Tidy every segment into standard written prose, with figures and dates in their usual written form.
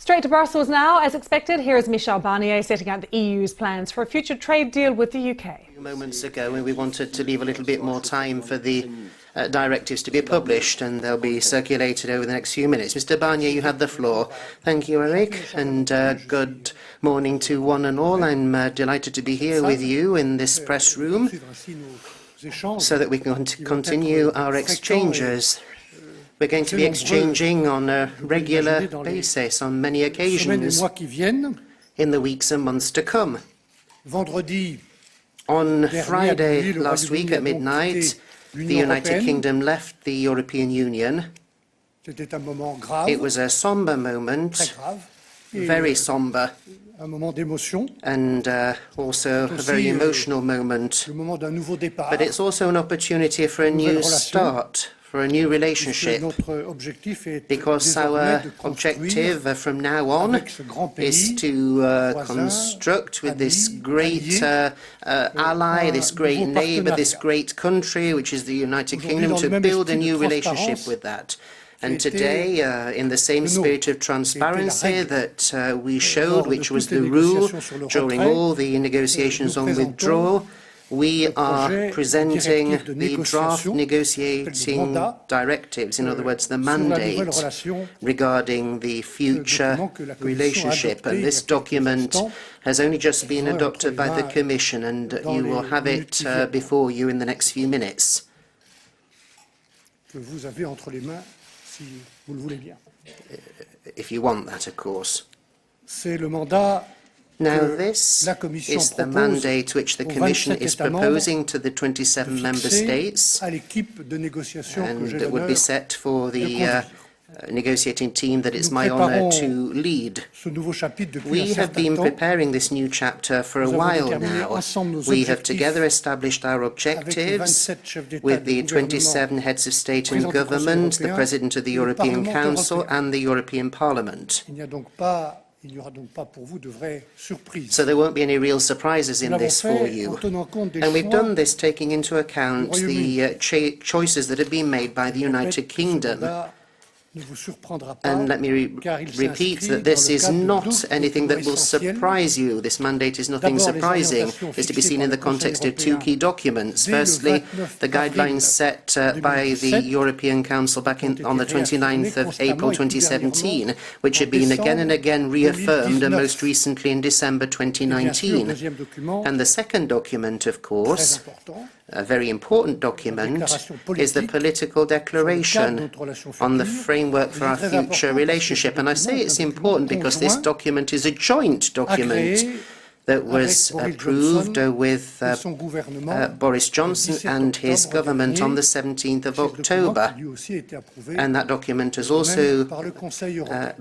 Straight to Brussels now. As expected, here is Michel Barnier setting out the EU's plans for a future trade deal with the UK. A few moments ago, we wanted to leave a little bit more time for the directives to be published, and they'll be circulated over the next few minutes. Mr. Barnier, you have the floor. Thank you, Eric, and good morning to one and all. I'm delighted to be here with you in this press room so that we can continue our exchanges. We're going to be exchanging on a regular basis on many occasions in the weeks and months to come. On Friday last week at midnight, the United Kingdom left the European Union. It was a somber moment, very somber, and also a very emotional moment. But it's also an opportunity for a new start, for a new relationship, because our objective from now on is to construct with this great ally, this great neighbour, this great country, which is the United Kingdom, to build a new relationship with that. And today, in the same spirit of transparency that we showed, which was the rule during all the negotiations on withdrawal, we are presenting the draft negotiating directives, in other words, the mandate regarding the future relationship. And this document has only just been adopted by the Commission, and you will have it before you in the next few minutes. If you want that, of course. Now, this is the mandate which the Commission is proposing to the 27 member states, and it would be set for the negotiating team that it's my honour to lead. We have been preparing this new chapter for a while now. We have together established our objectives with the 27 heads of state and government, the President of the European Council and the European Parliament. So there won't be any real surprises in this for you. And we've done this taking into account the choices that have been made by the United Kingdom. And let me repeat that this is not anything that will surprise you. This mandate is nothing surprising. It's to be seen in the context of two key documents. Firstly, the guidelines set by the European Council back on the 29th of April 2017, which have been again and again reaffirmed, and most recently in December 2019. And the second document, of course, a very important document, is the political declaration on the framework for our future relationship. And I say it's important because this document is a joint document that was approved with Boris Johnson and his government on the 17th of October. And that document has also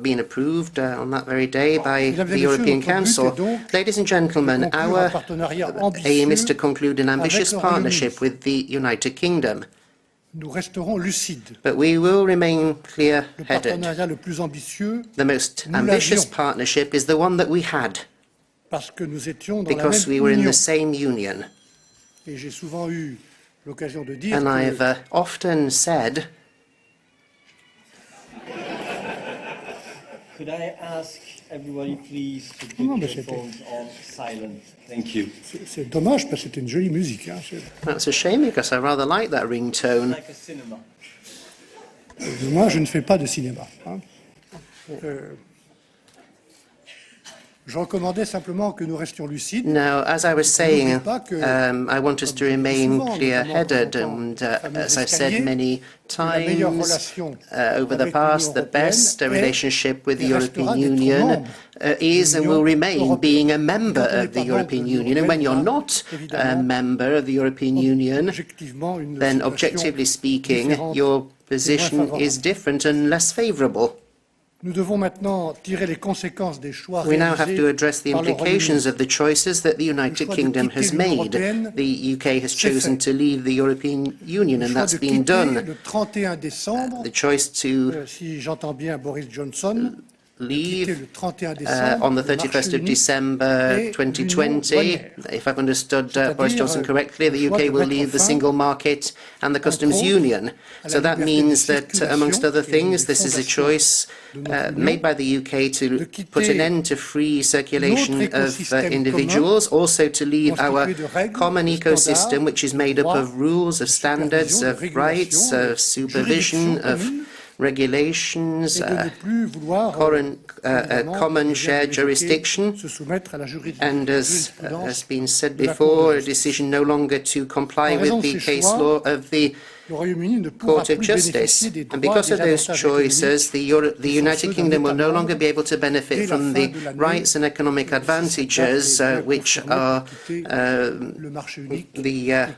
been approved on that very day by the European Council. Ladies and gentlemen, our aim is to conclude an ambitious partnership with the United Kingdom. But we will remain clear-headed. The most ambitious partnership is the one that we had, because we were in the same union. And I've often said, could I ask everybody please to put their phones on silent? Thank you. C'est dommage parce que c'était une jolie musique. That's a shame because I rather like that ringtone. Like a cinema. Moi, je ne fais pas de cinéma. Je recommandais simplement que nous restions lucides. Now, as I was saying, I want us to remain clear-headed, and as I've said many times over the past, the best relationship with the European Union is and will remain being a member of the European Union. And when you're not a member of the European Union, then objectively speaking, your position is different and less favourable. We now have to address the implications of the choices that the United Kingdom has made. The UK has chosen to leave the European Union, and that's been done. The choice to leave on the 31st of December 2020. If I've understood Boris Johnson correctly, the UK will leave the single market and the customs union. So that means that, amongst other things, this is a choice made by the UK to put an end to free circulation of individuals, also to leave our common ecosystem, which is made up of rules, of standards, of rights, of supervision, of regulations, common shared jurisdiction, and as has been said before, a decision no longer to comply with the case law of the Court of Justice. And because of those choices, the United Kingdom will no longer be able to benefit from the rights and economic advantages which are the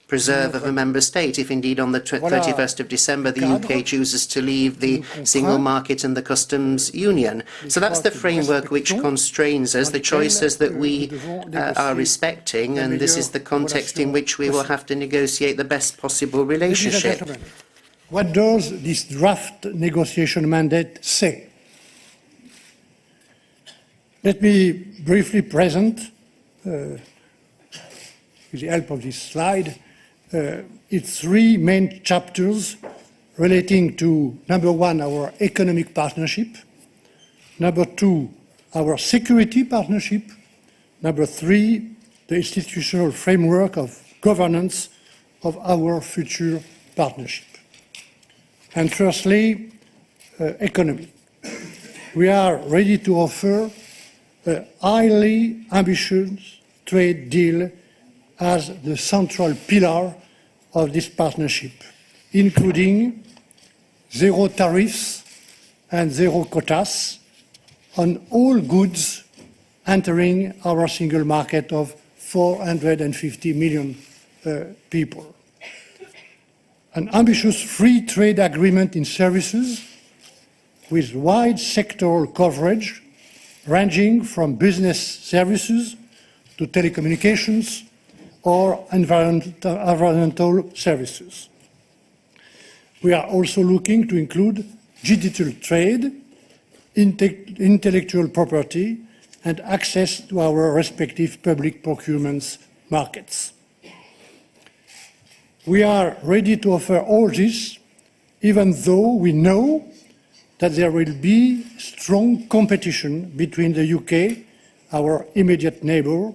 preserve of a member state, if indeed on the 31st of December the UK chooses to leave the single market and the customs union. So that's the framework which constrains us, the choices that we are respecting, and this is the context in which we will have to negotiate the best possible relationship. What does this draft negotiation mandate say? Let me briefly present, with the help of this slide, its three main chapters relating to, number one, our economic partnership, number two, our security partnership, number three, the institutional framework of governance of our future partnership. And firstly, economy. We are ready to offer a highly ambitious trade deal as the central pillar of this partnership, including zero tariffs and zero quotas on all goods entering our single market of 450 million people. An ambitious free trade agreement in services with wide sectoral coverage ranging from business services to telecommunications or environmental services. We are also looking to include digital trade, intellectual property, and access to our respective public procurement markets. We are ready to offer all this, even though we know that there will be strong competition between the UK, our immediate neighbour,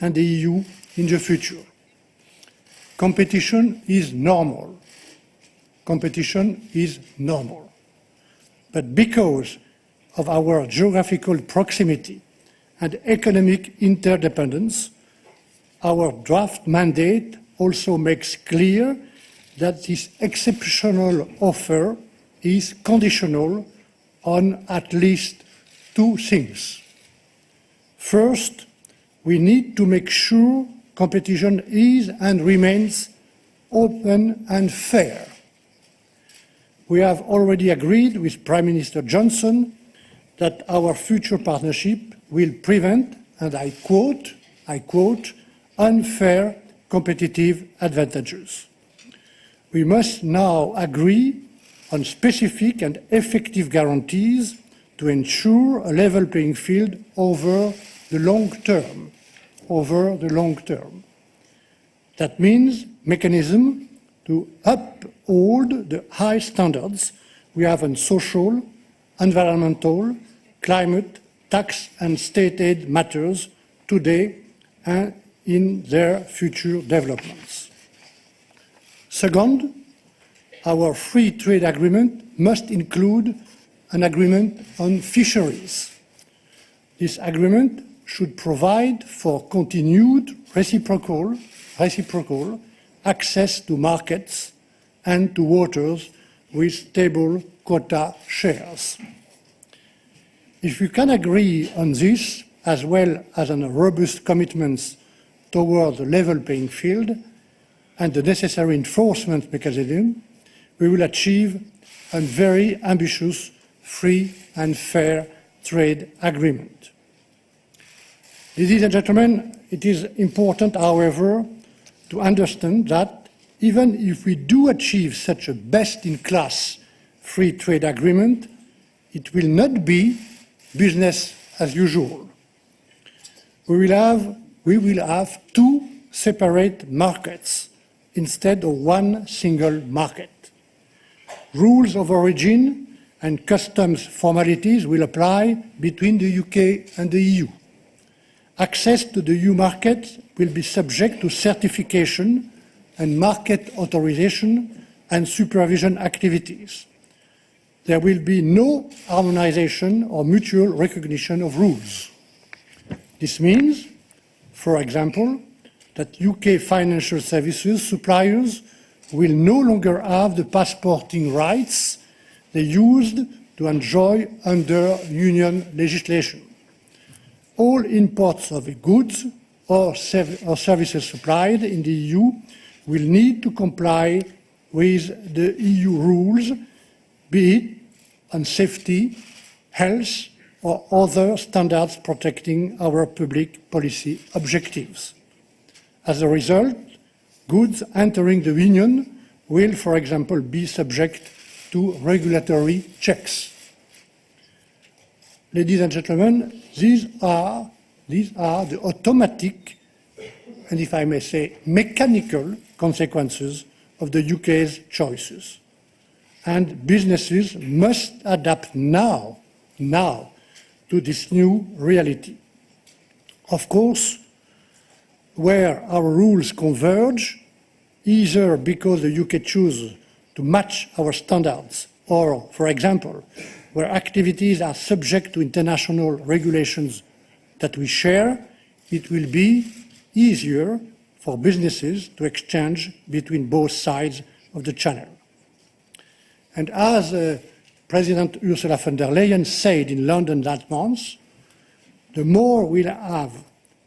and the EU in the future. Competition is normal. Competition is normal. But because of our geographical proximity and economic interdependence, our draft mandate also makes clear that this exceptional offer is conditional on at least two things. First, we need to make sure competition is and remains open and fair. We have already agreed with Prime Minister Johnson that our future partnership will prevent, and I quote, unfair competitive advantages. We must now agree on specific and effective guarantees to ensure a level playing field over the long term. That means mechanism to uphold the high standards we have on social, environmental, climate, tax and state aid matters today and in their future developments. Second, our free trade agreement must include an agreement on fisheries. This agreement should provide for continued reciprocal access to markets and to waters with stable quota shares. If we can agree on this, as well as on robust commitments toward the level playing field and the necessary enforcement mechanism, we will achieve a very ambitious, free and fair trade agreement. Ladies and gentlemen, it is important, however, to understand that even if we do achieve such a best-in-class free trade agreement, It will not be business as usual. We will have two separate markets instead of one single market. Rules of origin and customs formalities will apply between the UK and the EU. Access to the EU market will be subject to certification and market authorization and supervision activities. There will be no harmonization or mutual recognition of rules. This means, for example, that UK financial services suppliers will no longer have the passporting rights they used to enjoy under Union legislation. All imports of goods or services supplied in the EU will need to comply with the EU rules, be it on safety, health, or other standards protecting our public policy objectives. As a result, goods entering the Union will, for example, be subject to regulatory checks. Ladies and gentlemen, these are the automatic, and if I may say, mechanical consequences of the UK's choices. And businesses must adapt now to this new reality. Of course, where our rules converge, either because the UK chooses to match our standards or, for example, where activities are subject to international regulations that we share, it will be easier for businesses to exchange between both sides of the channel. And as President Ursula von der Leyen said in London last month, the more we'll have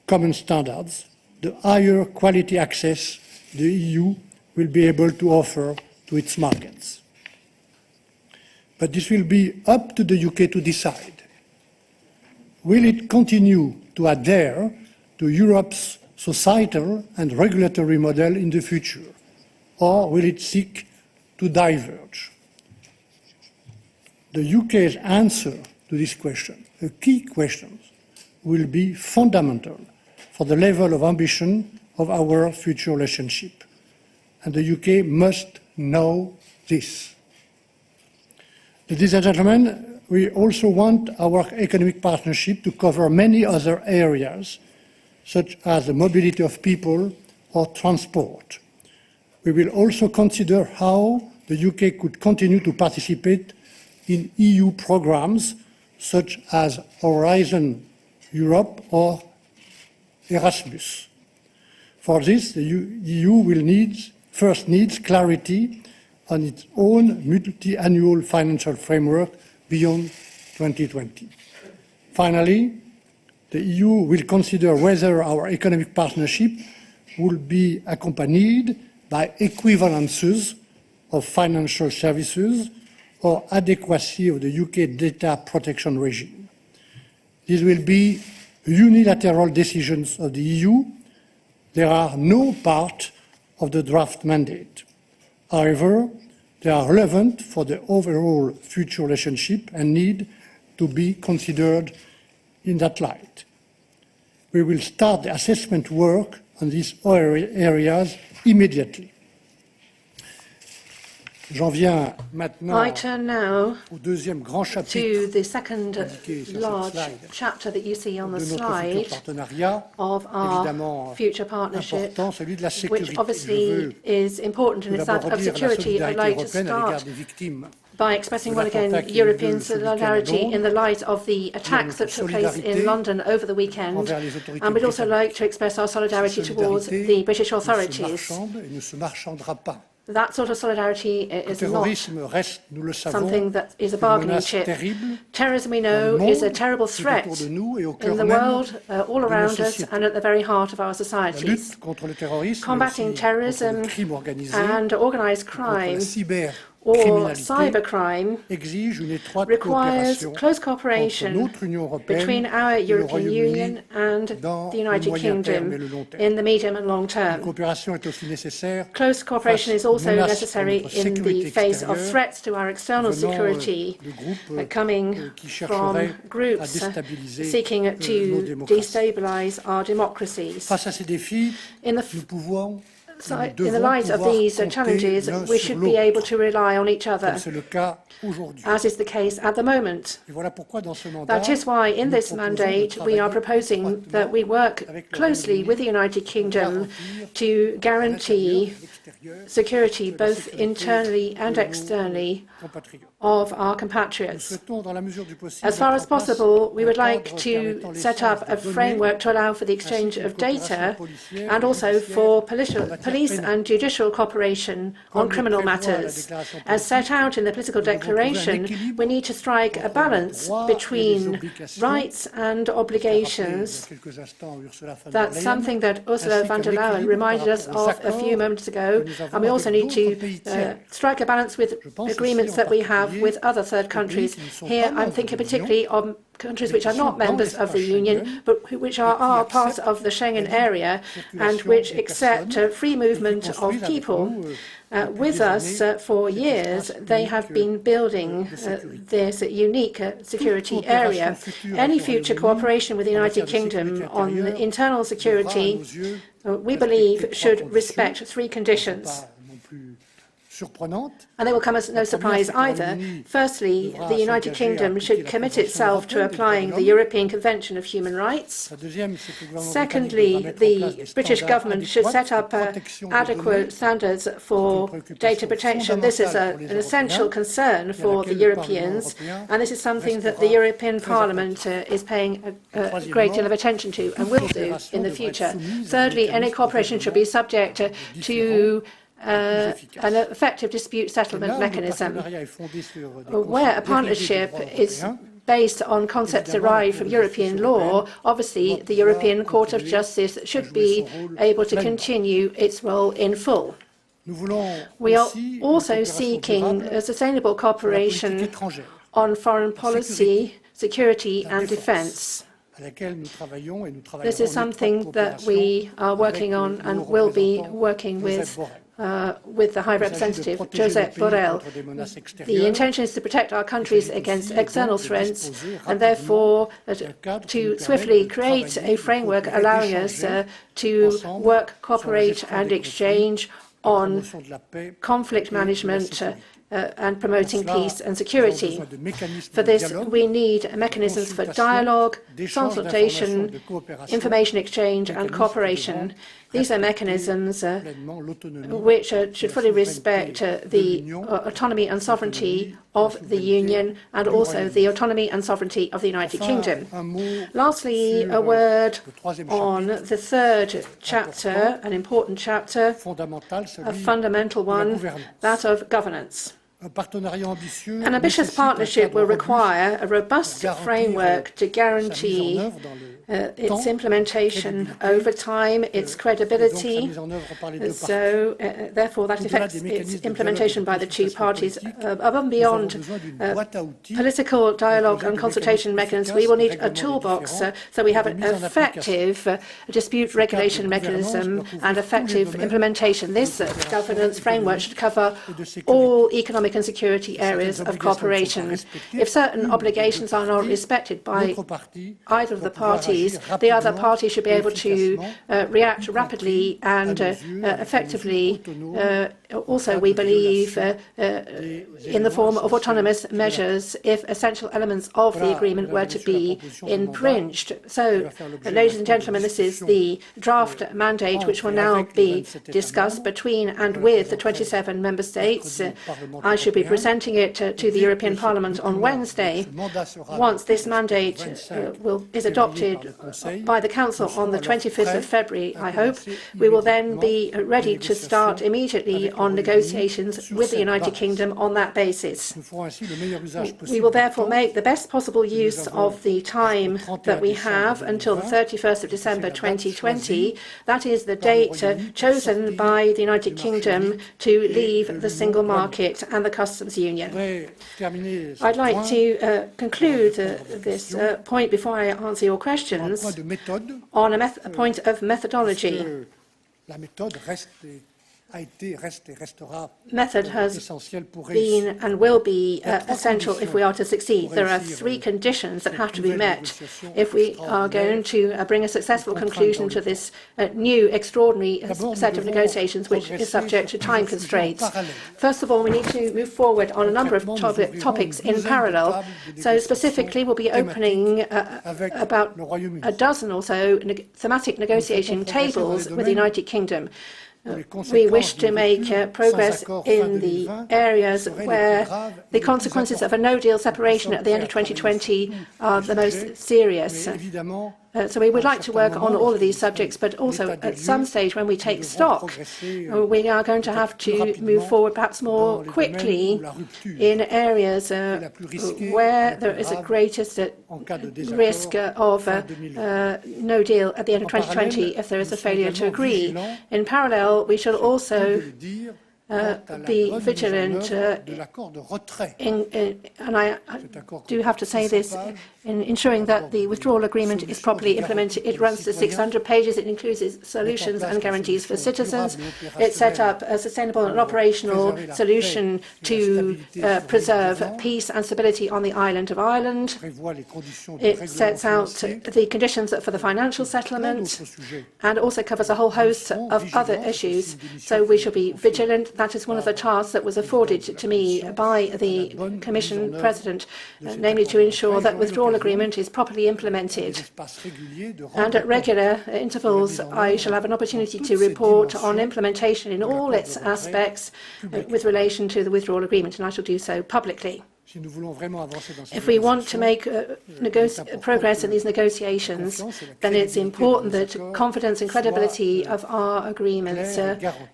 common standards, the higher quality access the EU will be able to offer to its markets. But this will be up to the UK to decide. Will it continue to adhere to Europe's societal and regulatory model in the future, or will it seek to diverge? The UK's answer to this question, a key question, will be fundamental for the level of ambition of our future relationship. And the UK must know this. Ladies and gentlemen, we also want our economic partnership to cover many other areas, such as the mobility of people or transport. We will also consider how the UK could continue to participate in EU programs such as Horizon Europe or Erasmus. For this, the EU will first needs clarity on its own multi-annual financial framework beyond 2020. Finally, the EU will consider whether our economic partnership will be accompanied by equivalences of financial services or adequacy of the UK data protection regime. These will be unilateral decisions of the EU. They are no part of the draft mandate. However, they are relevant for the overall future relationship and need to be considered in that light. We will start the assessment work on these areas immediately. J'en viens maintenant au deuxième grand chapitre to the second large chapter that you see on the slide of our future partnership, which obviously is important, and it's that of security. I'd like to start by expressing once again European solidarity in the light of the attacks that took place in London over the weekend, and we'd also like to express our solidarity towards the British authorities. That sort of solidarity is not something that is a bargaining chip. Terrorism, we know, is a terrible threat in the world, all around us, and at the very heart of our societies. Combating terrorism and organised crime, or cybercrime requires close cooperation between our European Union and the United Kingdom in the medium and long term. Close cooperation is also necessary in the face of threats to our external security coming from groups seeking to destabilize our democracies. In the light of these challenges, we should be able to rely on each other, as is the case at the moment. That is why in this mandate we are proposing that we work closely with the United Kingdom to guarantee security both internally and externally of our compatriots. As far as possible, we would like to set up a framework to allow for the exchange of data and also for police and judicial cooperation on criminal matters. As set out in the political declaration, we need to strike a balance between rights and obligations. That's something that Ursula von der Leyen reminded us of a few moments ago, and we also need to strike a balance with agreements that we have with other third countries. Here I'm thinking particularly of countries which are not members of the Union, but which are part of the Schengen area and which accept free movement of people. With us for years, they have been building this unique security area. Any future cooperation with the United Kingdom on internal security, we believe, should respect three conditions. And they will come as no surprise either. Firstly, the United Kingdom should commit itself to applying the European Convention of Human Rights. Secondly, the British government should set up adequate standards for data protection. This is an essential concern for the Europeans, and this is something that the European Parliament is paying a great deal of attention to and will do in the future. Thirdly, any cooperation should be subject to an effective dispute settlement mechanism, where a partnership is based on concepts derived from European law. Obviously, the European Court of Justice should be able to continue its role in full. We are also seeking a sustainable cooperation on foreign policy, security and defence. This is something that we are working on and will be working with the High Representative, Josep Borrell. The intention is to protect our countries against external threats and therefore to swiftly create a framework allowing us to work, cooperate and exchange on conflict management and promoting peace and security. For this, we need mechanisms for dialogue, consultation, information exchange and cooperation. These are mechanisms which should fully respect the autonomy and sovereignty of the Union and also the autonomy and sovereignty of the United Kingdom. Lastly, a word on the third chapter, an important chapter, a fundamental one, that of governance. An ambitious partnership will require a robust framework to guarantee its implementation over time, its credibility. So, therefore, that affects its implementation by the two parties. Above and beyond political dialogue and consultation mechanisms, we will need a toolbox so we have an effective dispute regulation mechanism and effective implementation. This governance framework should cover all economic and security areas of cooperation. If certain obligations are not respected by either of the parties, the other party should be able to react rapidly and effectively. Also, we believe in the form of autonomous measures if essential elements of the agreement were to be infringed. So, ladies and gentlemen, this is the draft mandate which will now be discussed between and with the 27 member states. I should be presenting it to the European Parliament on Wednesday. Once this mandate is adopted by the Council on the 25th of February, I hope, we will then be ready to start immediately on negotiations with the United Kingdom on that basis. We will therefore make the best possible use of the time that we have until the 31st of December 2020. That is the date chosen by the United Kingdom to leave the single market and the customs union. I'd like to conclude this point before I answer your questions on a point of methodology. Method has been and will be essential if we are to succeed. There are three conditions that have to be met if we are going to bring a successful conclusion to this new extraordinary set of negotiations, which is subject to time constraints. First of all, we need to move forward on a number of topics in parallel. So specifically, we'll be opening about a dozen or so thematic negotiation tables with the United Kingdom. We wish to make progress in the areas where the consequences of a no-deal separation at the end of 2020 are the most serious. So we would like to work on all of these subjects, but also at some stage when we take stock, we are going to have to move forward perhaps more quickly in areas where there is a greatest risk of no deal at the end of 2020 if there is a failure to agree. In parallel, we shall also be vigilant, and I do have to say this, in ensuring that the withdrawal agreement is properly implemented. It runs to 600 pages. It includes solutions and guarantees for citizens. It set up a sustainable and operational solution to preserve peace and stability on the island of Ireland. It sets out the conditions for the financial settlement and also covers a whole host of other issues. So we shall be vigilant. That is one of the tasks that was afforded to me by the Commission President, namely to ensure that withdrawal agreement is properly implemented. And at regular intervals, I shall have an opportunity to report on implementation in all its aspects with relation to the withdrawal agreement, and I shall do so publicly. If we want to make progress in these negotiations, then it's important that confidence and credibility of our agreements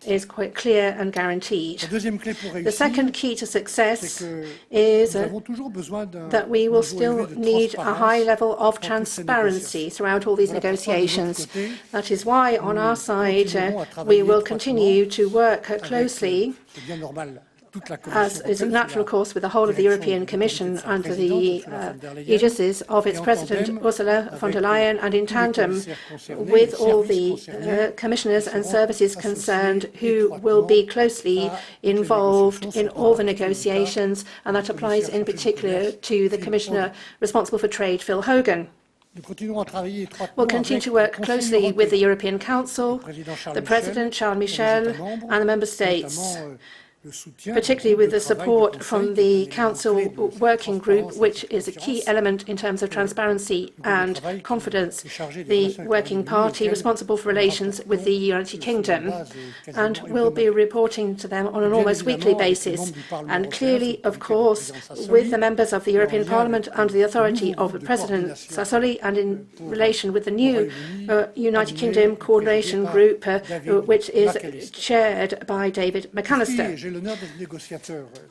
is quite clear and guaranteed. The second key to success is that we will still need a high level of transparency throughout all these negotiations. That is why, on our side, we will continue to work closely, as is a natural course, with the whole of the European Commission under the aegis of its President Ursula von der Leyen, and in tandem with all the commissioners and services concerned who will be closely involved in all the negotiations, and that applies in particular to the Commissioner responsible for trade, Phil Hogan. We'll continue to work closely with the European Council, the President, Charles Michel, and the Member States, particularly with the support from the Council Working Group, which is a key element in terms of transparency and confidence, the Working Party responsible for relations with the United Kingdom, and we'll be reporting to them on an almost weekly basis. And clearly, of course, with the members of the European Parliament under the authority of President Sassoli, and in relation with the new United Kingdom Coordination Group, which is chaired by David McAllister.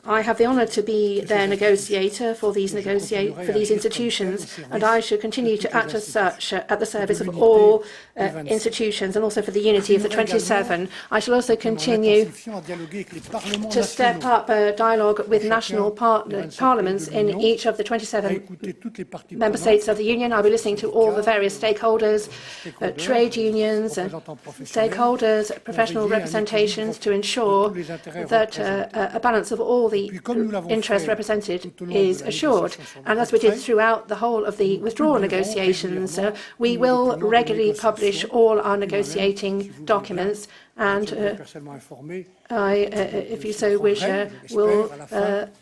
I have the honour to be their negotiator for these institutions, and I shall continue to act as such at the service of all institutions and also for the unity of the 27. I shall also continue to step up a dialogue with national parliaments in each of the 27 member states of the Union. I'll be listening to all the various stakeholders, trade unions, stakeholders, professional representations, to ensure that a balance of all the interests represented is assured. And as we did throughout the whole of the withdrawal negotiations, we will regularly publish all our negotiating documents, and I, if you so wish, will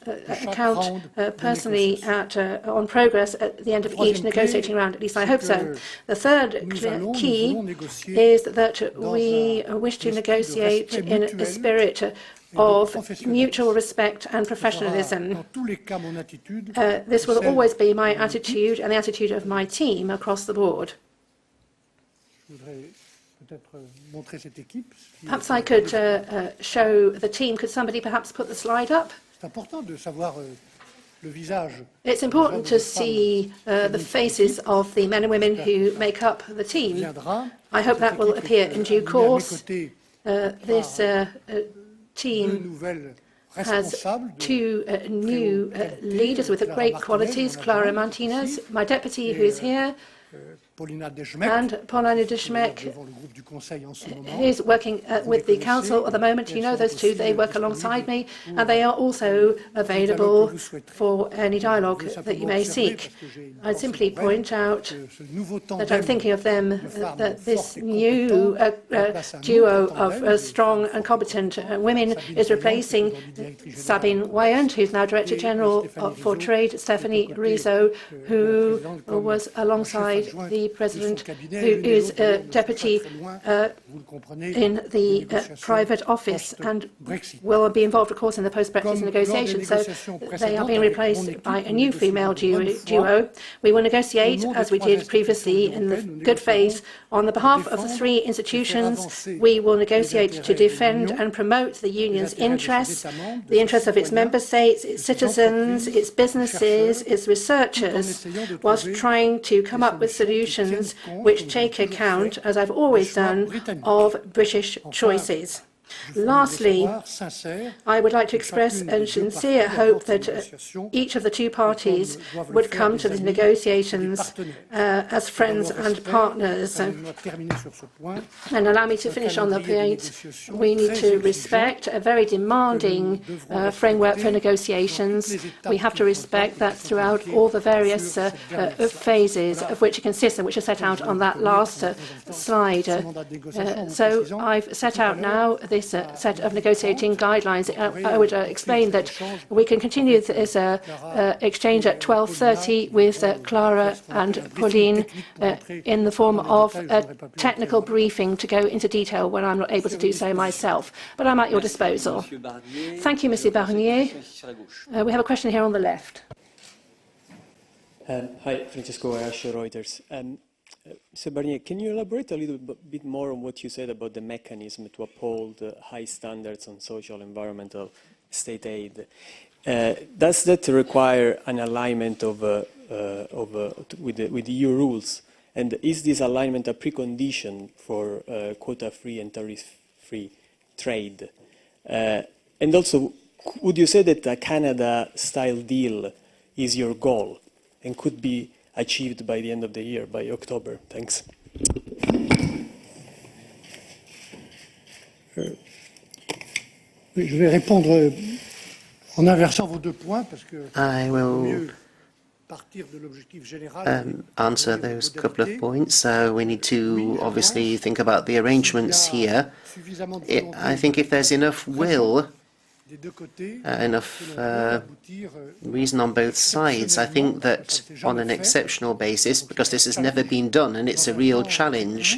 account personally on progress at the end of each negotiating round. At least I hope so. The third key is that we wish to negotiate in a spirit of mutual respect and professionalism. This will always be my attitude and the attitude of my team across the board. Perhaps I could show the team. Could somebody perhaps put the slide up? It's important to see the faces of the men and women who make up the team. I hope that will appear in due course. This team has two new leaders with great qualities, Clara Martinez, my deputy who is here, and Paulina de Schmeck is working with the Council at the moment. You know those two, they work alongside me, and they are also available for any dialogue that you may seek. I'd simply point out that I'm thinking of them, that this new duo of strong and competent women is replacing Sabine Weyand, who's now Director General for Trade, Stephanie Rizzo, who was alongside the President, who is a deputy in the private office and will be involved, of course, in the post-Brexit negotiations. So they are being replaced by a new female duo. We will negotiate, as we did previously, in the good faith. On the behalf of the three institutions, we will negotiate to defend and promote the Union's interests, the interests of its member states, its citizens, its businesses, its researchers, whilst trying to come up with solutions which take account, as I've always done, of British choices. Lastly, I would like to express a sincere hope that each of the two parties would come to the negotiations as friends and partners. And allow me to finish on the point. We need to respect a very demanding framework for negotiations. We have to respect that throughout all the various phases of which it consists and which are set out on that last slide. So I've set out now this set of negotiating guidelines. I would explain that we can continue this exchange at 12:30 with Clara and Pauline in the form of a technical briefing to go into detail when I'm not able to do so myself. But I'm at your disposal. Thank you, Mr. Barnier. We have a question here on the left. Hi, Francesco Arascio, Reuters. Mr. Barnier, can you elaborate a little bit more on what you said about the mechanism to uphold high standards on social, environmental, state aid? Does that require an alignment with the EU rules? And is this alignment a precondition for quota-free and tariff-free trade? And also, would you say that a Canada-style deal is your goal and could be achieved by the end of the year, by October? Thanks. Je vais répondre en inversant vos deux points parce que I will answer those couple of points. We need to obviously think about the arrangements here. I think if there's enough will, enough reason on both sides, I think that on an exceptional basis, because this has never been done and it's a real challenge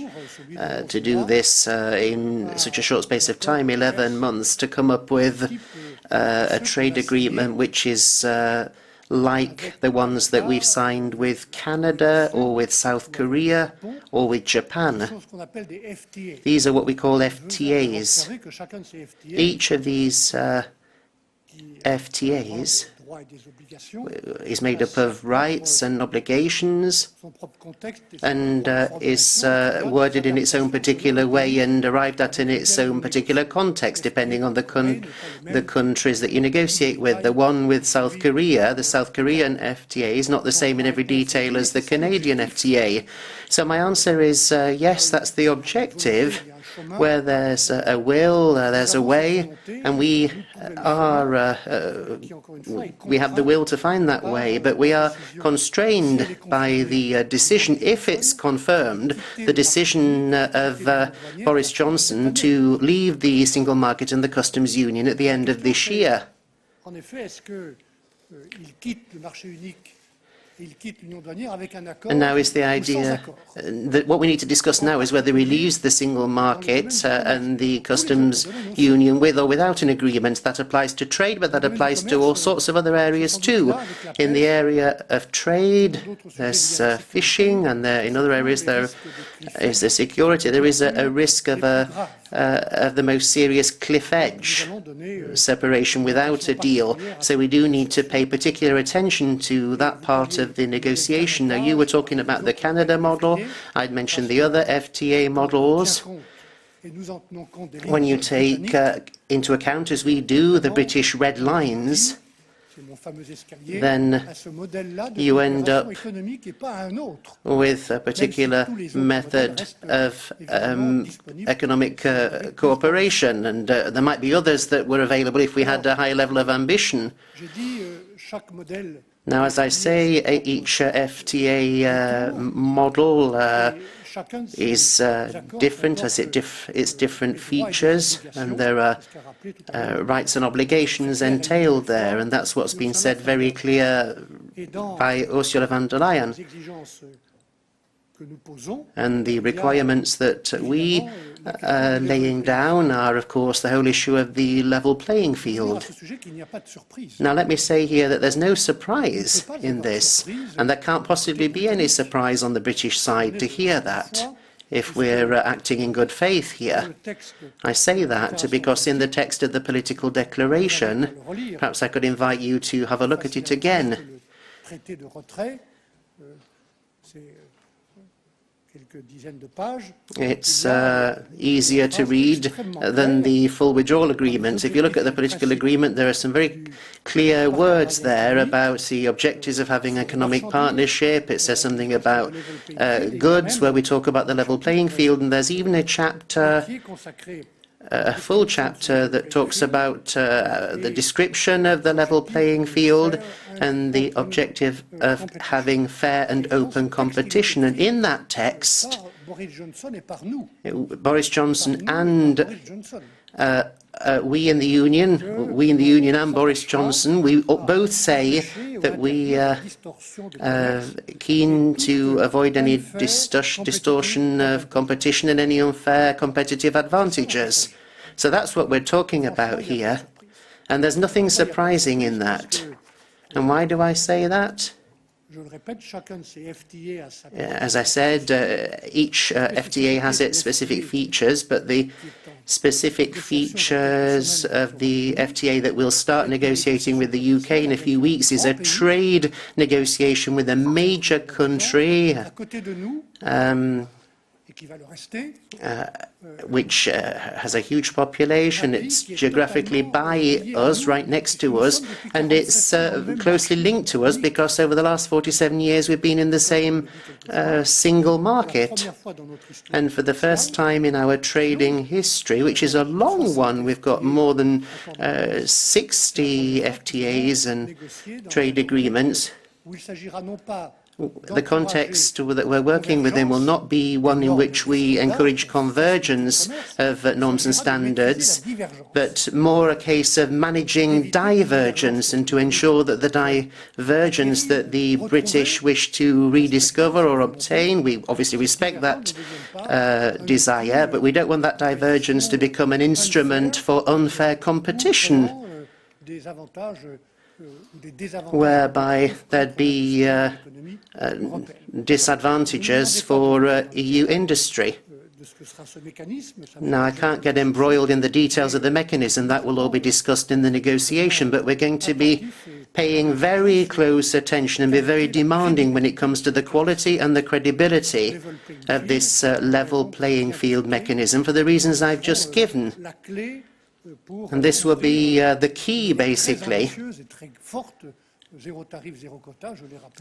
to do this in such a short space of time, 11 months, to come up with a trade agreement which is like the ones that we've signed with Canada or with South Korea or with Japan. These are what we call FTAs. Each of these FTAs is made up of rights and obligations and is worded in its own particular way and arrived at in its own particular context, depending on the countries that you negotiate with. The one with South Korea, the South Korean FTA, is not the same in every detail as the Canadian FTA. So my answer is yes, that's the objective. Where there's a will, there's a way, and we have the will to find that way, but we are constrained by the decision, if it's confirmed, the decision of Boris Johnson to leave the single market and the customs union at the end of this year. And now is the idea that what we need to discuss now is whether he leaves the single market and the customs union with or without an agreement. That applies to trade, but that applies to all sorts of other areas too. In the area of trade, there's fishing, and in other areas there is the security. There is a risk of the most serious cliff edge separation without a deal. So we do need to pay particular attention to that part of the negotiation. Now, you were talking about the Canada model. I'd mentioned the other FTA models. when you take into account, as we do, the British red lines, then you end up with a particular method of economic cooperation, and there might be others that were available if we had a higher level of ambition. Now, as I say, each FTA model is different, has its different features, and there are rights and obligations entailed there, and that's what's been said very clear by Ursula von der Leyen. And the requirements that we are laying down are, of course, the whole issue of the level playing field. Now, let me say here that there's no surprise in this, and there can't possibly be any surprise on the British side to hear that, if we're acting in good faith here. I say that because in the text of the political declaration, perhaps I could invite you to have a look at it again. It's easier to read than the full withdrawal agreement. If you look at the political agreement, there are some very clear words there about the objectives of having economic partnership. It says something about goods, where we talk about the level playing field, and there's even a chapter, a full chapter that talks about the description of the level playing field and the objective of having fair and open competition. And in that text, Boris Johnson and we in the Union and Boris Johnson, we both say that we are keen to avoid any distortion of competition and any unfair competitive advantages. So that's what we're talking about here, and there's nothing surprising in that. And why do I say that? As I said, each FTA has its specific features, but the specific features of the FTA that we'll start negotiating with the UK in a few weeks is a trade negotiation with a major country, which has a huge population. It's geographically by us, right next to us, and it's closely linked to us because over the last 47 years we've been in the same single market. And for the first time in our trading history, which is a long one, we've got more than 60 FTAs and trade agreements. The context that we're working within will not be one in which we encourage convergence of norms and standards, but more a case of managing divergence and to ensure that the divergence that the British wish to rediscover or obtain, we obviously respect that desire, but we don't want that divergence to become an instrument for unfair competition, whereby there'd be disadvantages for EU industry. Now, I can't get embroiled in the details of the mechanism. That will all be discussed in the negotiation, but we're going to be paying very close attention and be very demanding when it comes to the quality and the credibility of this level playing field mechanism for the reasons I've just given. And this will be the key, basically.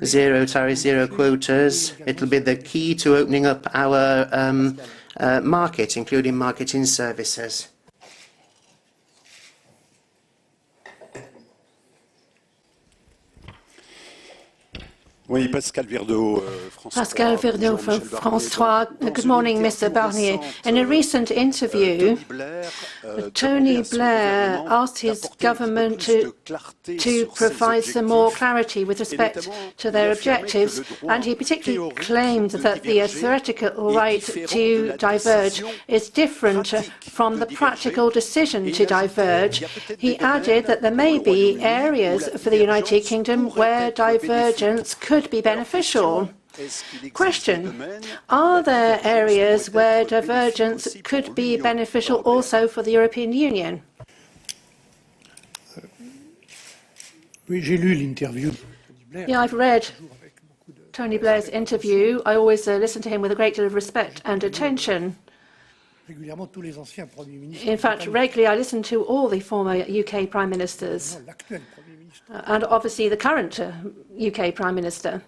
Zero tariff, zero quotas. It'll be the key to opening up our market, including marketing services. Pascal Virdeau from France 3. Good morning, Mr. Barnier. In a recent interview, Tony Blair asked his government to provide some more clarity with respect to their objectives, and he particularly claimed that the theoretical right to diverge is different from the practical decision to diverge. He added that there may be areas for the United Kingdom where divergence could be beneficial. Question: are there areas where divergence could be beneficial also for the European Union? Yeah, I've read Tony Blair's interview. I always listen to him with a great deal of respect and attention. In fact, regularly I listen to all the former UK Prime Ministers and obviously the current UK Prime Minister.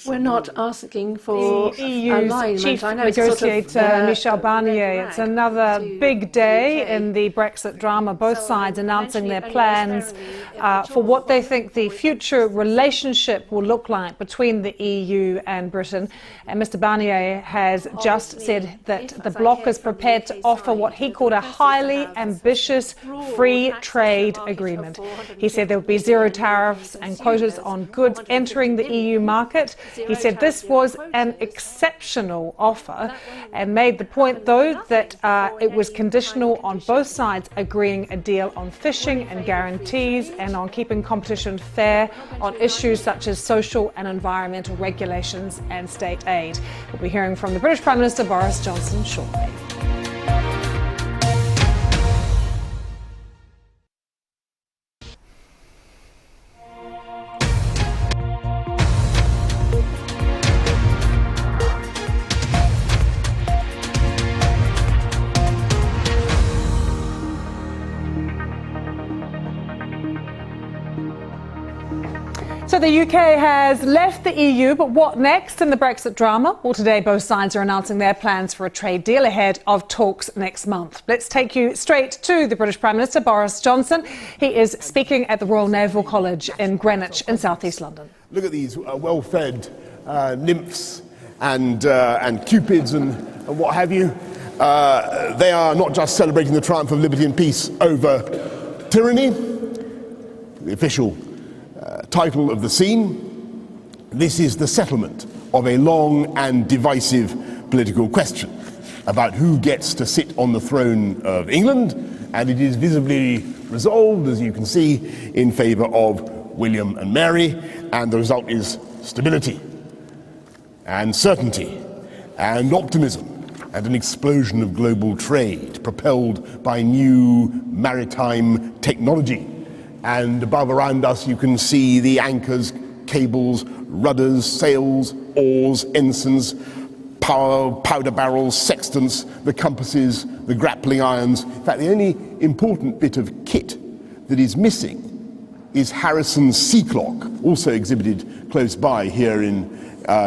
We're not asking for the EU's alignment. chief I know it's negotiator sort of, Michel Barnier. It's another big day in the Brexit drama. Both sides announcing their plans for what they think the future relationship will look like between the EU and Britain. And Mr. Barnier has just said that the bloc is prepared to offer what he called a highly ambitious free trade agreement. He said there would be zero tariffs and quotas on goods entering the EU market. He said this was an exceptional offer and made the point, though, that it was conditional on both sides agreeing a deal on fishing and guarantees and on keeping competition fair on issues such as social and environmental regulations and state aid. We'll be hearing from the British Prime Minister Boris Johnson shortly. So the UK has left the EU, but what next in the Brexit drama? Well, today both sides are announcing their plans for a trade deal ahead of talks next month. Let's take you straight to the British Prime Minister, Boris Johnson. He is speaking at the Royal Naval College in Greenwich in southeast London. Look at these well-fed nymphs and cupids and what have you. They are not just celebrating the triumph of liberty and peace over tyranny, the official title of the scene. This is the settlement of a long and divisive political question about who gets to sit on the throne of England, and it is visibly resolved, as you can see, in favour of William and Mary, and the result is stability and certainty and optimism and an explosion of global trade propelled by new maritime technology. And above around us you can see the anchors, cables, rudders, sails, oars, ensigns, powder barrels, sextants, the compasses, the grappling irons. In fact, the only important bit of kit that is missing is Harrison's sea clock, also exhibited close by here in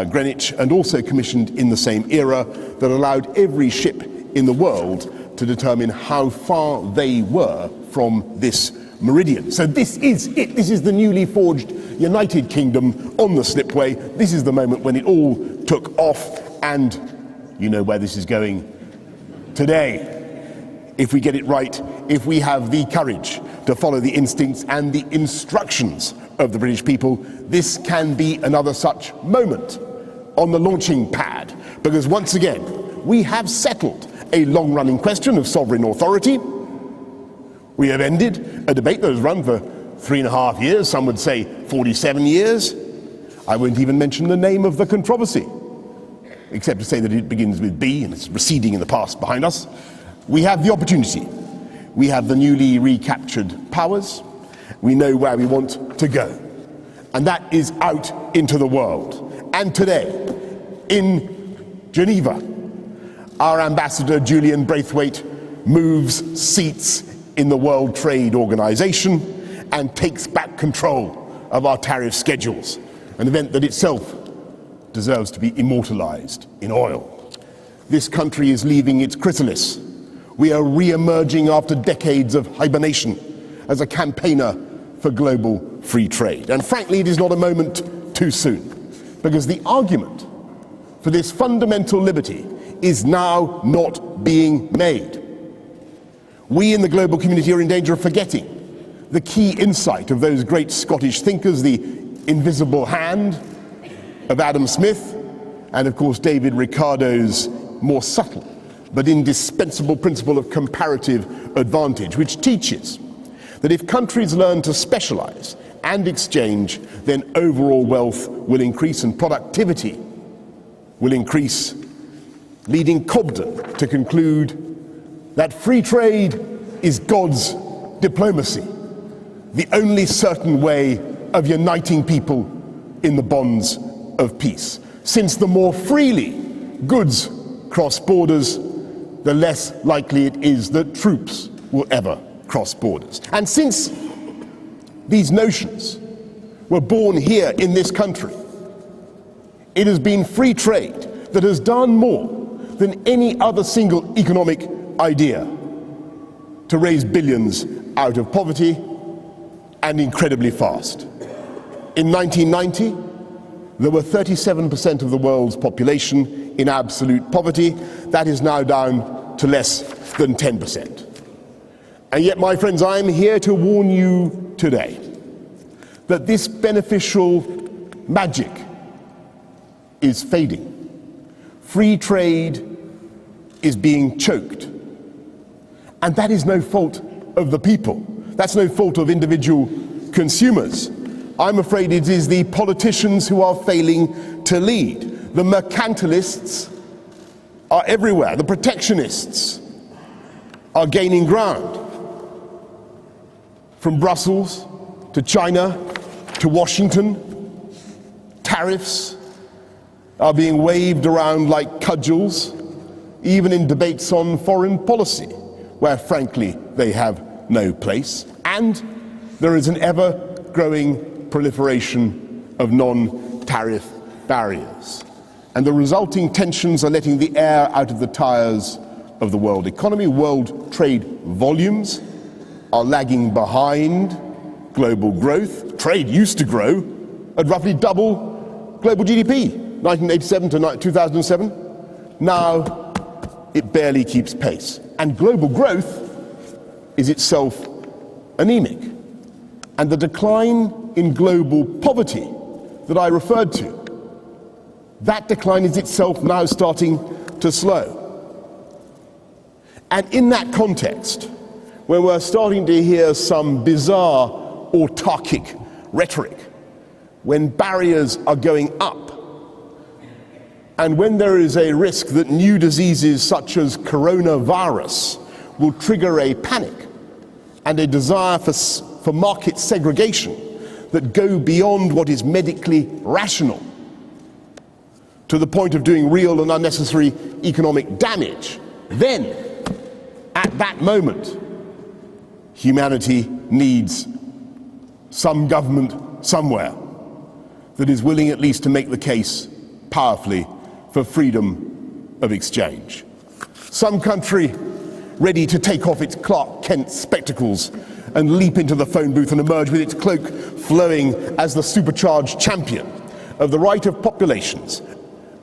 Greenwich and also commissioned in the same era, that allowed every ship in the world to determine how far they were from this meridian. So this is it. This is the newly forged United Kingdom on the slipway. This is the moment when it all took off, and you know where this is going today. If we get it right, if we have the courage to follow the instincts and the instructions of the British people, this can be another such moment on the launching pad, because once again we have settled a long-running question of sovereign authority. We have ended a debate that has run for 3.5 years, some would say 47 years. I won't even mention the name of the controversy, except to say that it begins with B and it's receding in the past behind us. We have the opportunity. We have the newly recaptured powers. We know where we want to go. And that is out into the world. And today, in Geneva, our ambassador, Julian Braithwaite, moves seats in the World Trade Organization and takes back control of our tariff schedules, an event that itself deserves to be immortalized in oil. This country is leaving its chrysalis. We are re-emerging after decades of hibernation as a campaigner for global free trade. And frankly, it is not a moment too soon, because the argument for this fundamental liberty is now not being made. We in the global community are in danger of forgetting the key insight of those great Scottish thinkers, the invisible hand of Adam Smith, and of course David Ricardo's more subtle but indispensable principle of comparative advantage, which teaches that if countries learn to specialize and exchange, then overall wealth will increase and productivity will increase, leading Cobden to conclude that free trade is God's diplomacy, the only certain way of uniting people in the bonds of peace. Since the more freely goods cross borders, the less likely it is that troops will ever cross borders. And since these notions were born here in this country, it has been free trade that has done more than any other single economic idea to raise billions out of poverty, and incredibly fast. In 1990, there were 37% of the world's population in absolute poverty. That is now down to less than 10%. And yet, my friends, I am here to warn you today that this beneficial magic is fading. Free trade is being choked. And that is no fault of the people. That's no fault of individual consumers. I'm afraid it is the politicians who are failing to lead. The mercantilists are everywhere. The protectionists are gaining ground. From Brussels to China to Washington, tariffs are being waved around like cudgels, even in debates on foreign policy, where frankly they have no place. And there is an ever-growing proliferation of non-tariff barriers. And the resulting tensions are letting the air out of the tires of the world economy. World trade volumes are lagging behind global growth. Trade used to grow at roughly double global GDP, 1987 to 2007. Now it barely keeps pace. And global growth is itself anemic. And the decline in global poverty that I referred to, that decline is itself now starting to slow. And in that context, when we're starting to hear some bizarre autarkic rhetoric, when barriers are going up, and when there is a risk that new diseases such as coronavirus will trigger a panic and a desire for market segregation that go beyond what is medically rational to the point of doing real and unnecessary economic damage, then, at that moment, humanity needs some government somewhere that is willing at least to make the case powerfully for freedom of exchange. Some country ready to take off its Clark Kent spectacles and leap into the phone booth and emerge with its cloak flowing as the supercharged champion of the right of populations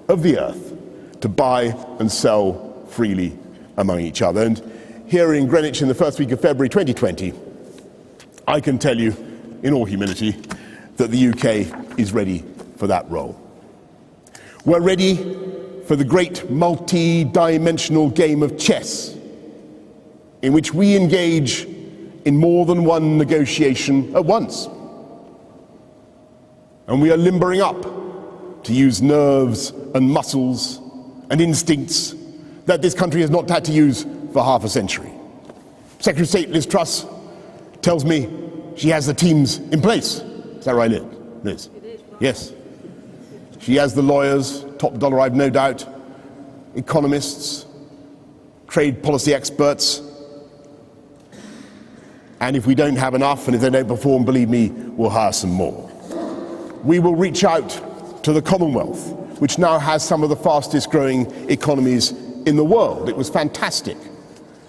of the earth to buy and sell freely among each other. And here in Greenwich in the first week of February 2020, I can tell you in all humility that the UK is ready for that role. We're ready for the great multi-dimensional game of chess in which we engage in more than one negotiation at once. And we are limbering up to use nerves and muscles and instincts that this country has not had to use for half a century. Secretary of State Liz Truss tells me she has the teams in place. Is that right, Liz? Yes. She has the lawyers, top dollar I've no doubt, economists, trade policy experts. And if we don't have enough, and if they don't perform, believe me, we'll hire some more. We will reach out to the Commonwealth, which now has some of the fastest growing economies in the world. It was fantastic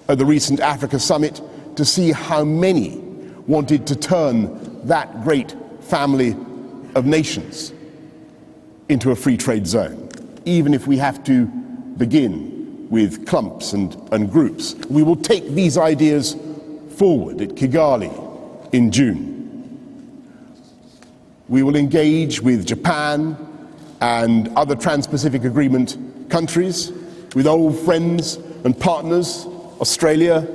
at the recent Africa summit to see how many wanted to turn that great family of nations into a free trade zone, even if we have to begin with clumps and groups. We will take these ideas forward at Kigali in June. We will engage with Japan and other Trans-Pacific Agreement countries, with old friends and partners, Australia,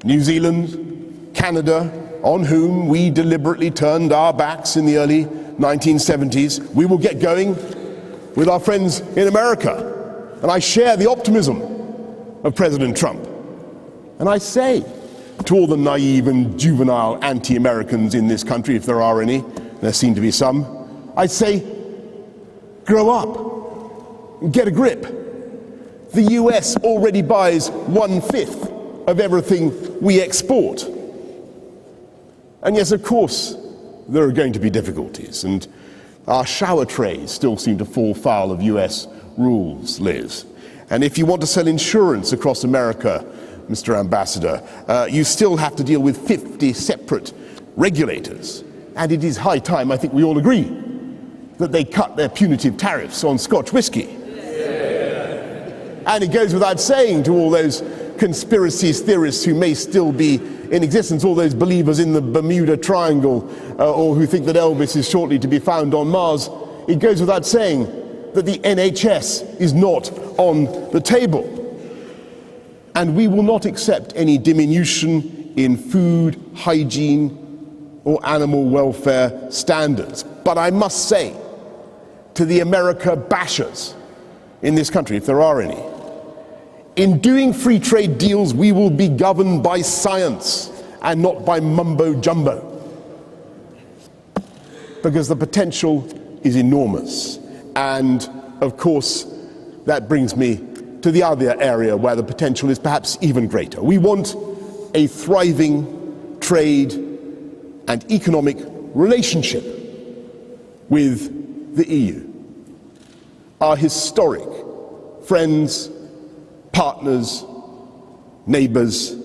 New Zealand, Canada, on whom we deliberately turned our backs in the early 1970s. We will get going with our friends in America. And I share the optimism of President Trump. And I say to all the naive and juvenile anti-Americans in this country, if there are any, there seem to be some, I say, grow up, get a grip. The US already buys 1/5 of everything we export. And yes, of course, there are going to be difficulties, and our shower trays still seem to fall foul of US rules, Liz. And if you want to sell insurance across America, Mr. Ambassador, you still have to deal with 50 separate regulators. And it is high time, I think we all agree, that they cut their punitive tariffs on Scotch whisky. And it goes without saying to all those conspiracy theorists who may still be in existence, all those believers in the Bermuda Triangle, or who think that Elvis is shortly to be found on Mars, it goes without saying that the NHS is not on the table. And we will not accept any diminution in food, hygiene, or animal welfare standards. But I must say to the America bashers in this country, if there are any, in doing free trade deals, we will be governed by science and not by mumbo jumbo, because the potential is enormous. And of course, that brings me to the other area where the potential is perhaps even greater. We want a thriving trade and economic relationship with the EU. Our historic friends, partners, neighbours,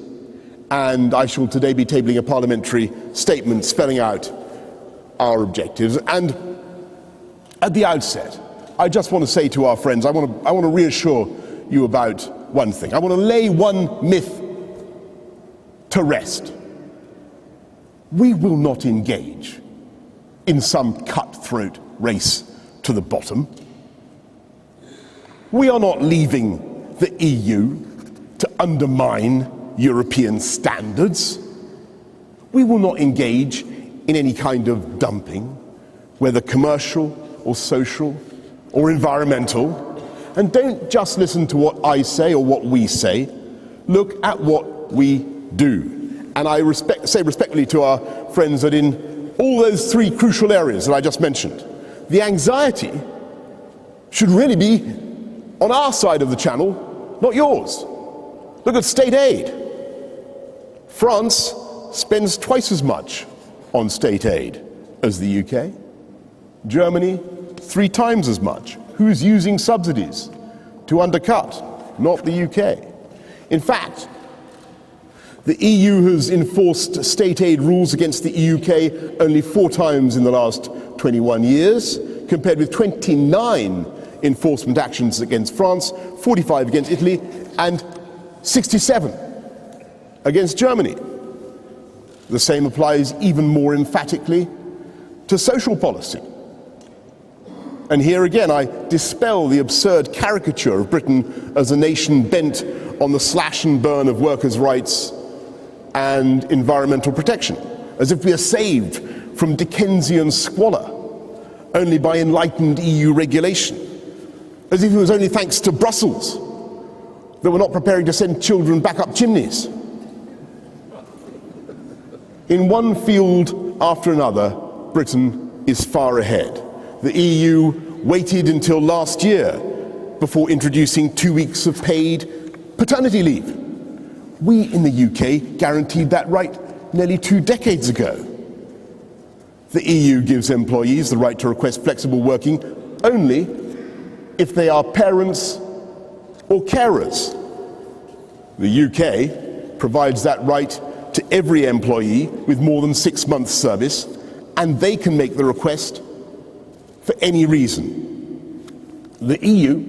and I shall today be tabling a parliamentary statement spelling out our objectives. And at the outset, I just want to say to our friends, I want to reassure you about one thing. I want to lay one myth to rest. We will not engage in some cutthroat race to the bottom. We are not leaving the EU to undermine European standards. We will not engage in any kind of dumping, whether commercial or social or environmental. And don't just listen to what I say or what we say. Look at what we do. And I say respectfully to our friends that in all those three crucial areas that I just mentioned, the anxiety should really be on our side of the channel, not yours. Look at state aid. France spends twice as much on state aid as the UK. Germany, 3 times as much. Who's using subsidies to undercut? Not the UK. In fact, the EU has enforced state aid rules against the UK only 4 times in the last 21 years, compared with 29 enforcement actions against France, 45 against Italy, and 67 against Germany. The same applies even more emphatically to social policy. And here again, I dispel the absurd caricature of Britain as a nation bent on the slash and burn of workers' rights and environmental protection, as if we are saved from Dickensian squalor only by enlightened EU regulation, as if it was only thanks to Brussels that we're not preparing to send children back up chimneys. In one field after another, Britain is far ahead. The EU waited until last year before introducing 2 weeks of paid paternity leave. We in the UK guaranteed that right nearly 2 decades ago. The EU gives employees the right to request flexible working only if they are parents or carers. The UK provides that right to every employee with more than 6 months' service, and they can make the request for any reason. The EU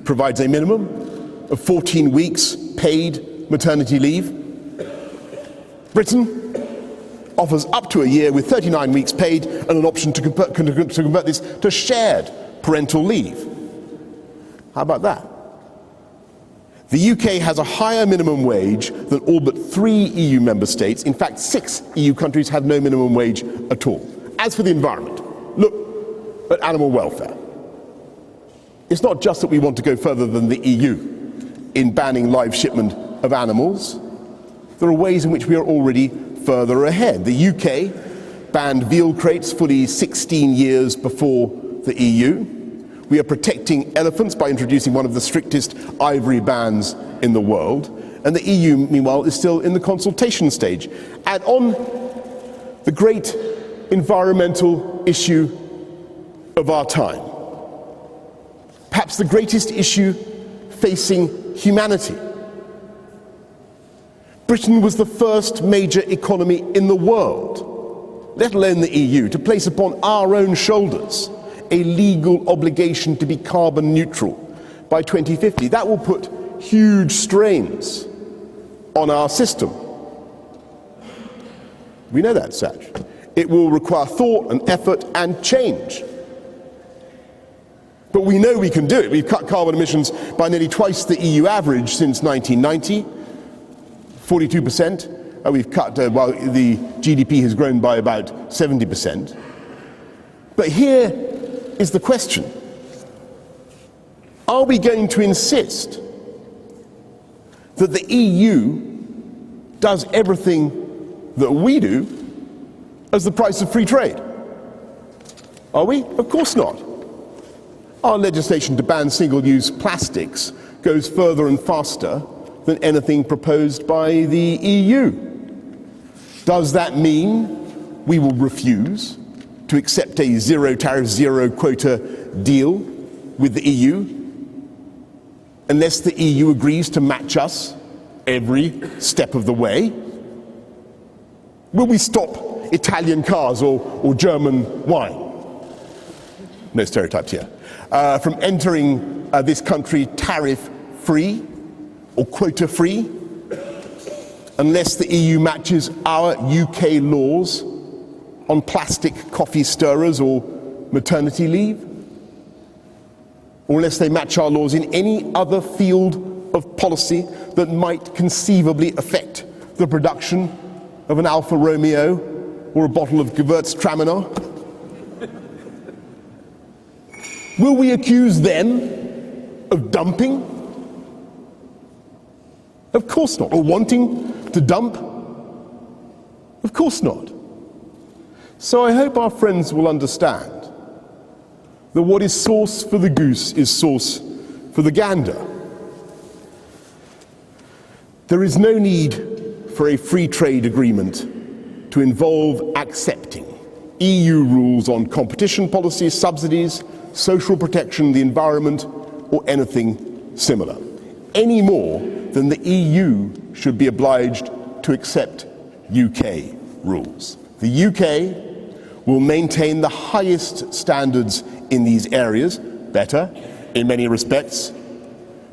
provides a minimum of 14 weeks paid maternity leave. Britain offers up to a year with 39 weeks paid and an option to convert this to shared parental leave. How about that? The UK has a higher minimum wage than all but 3 EU member states. In fact, 6 EU countries have no minimum wage at all. As for the environment, look at animal welfare. It's not just that we want to go further than the EU in banning live shipment of animals. There are ways in which we are already further ahead. The UK banned veal crates fully 16 years before the EU. We are protecting elephants by introducing one of the strictest ivory bans in the world. And the EU, meanwhile, is still in the consultation stage. And on the great environmental issue of our time, perhaps the greatest issue facing humanity, Britain was the first major economy in the world, let alone the EU, to place upon our own shoulders a legal obligation to be carbon neutral by 2050. That will put huge strains on our system. We know that, Saj. It will require thought and effort and change. But we know we can do it. We've cut carbon emissions by nearly twice the EU average since 1990, 42%. We've cut, well, the GDP has grown by about 70%. But here is the question. Are we going to insist that the EU does everything that we do as the price of free trade? Are we? Of course not. Our legislation to ban single-use plastics goes further and faster than anything proposed by the EU. Does that mean we will refuse to accept a zero-tariff, zero-quota deal with the EU unless the EU agrees to match us every step of the way? Will we stop Italian cars or German wine? No stereotypes here. From entering this country tariff-free or quota-free unless the EU matches our UK laws on plastic coffee stirrers or maternity leave, or unless they match our laws in any other field of policy that might conceivably affect the production of an Alfa Romeo or a bottle of Gewürztraminer? Will we accuse them of dumping? Of course not. Or wanting to dump? Of course not. So I hope our friends will understand that what is sauce for the goose is sauce for the gander. There is no need for a free trade agreement to involve accepting EU rules on competition policies, subsidies, social protection, the environment, or anything similar, any more than the EU should be obliged to accept UK rules. The UK will maintain the highest standards in these areas, better in many respects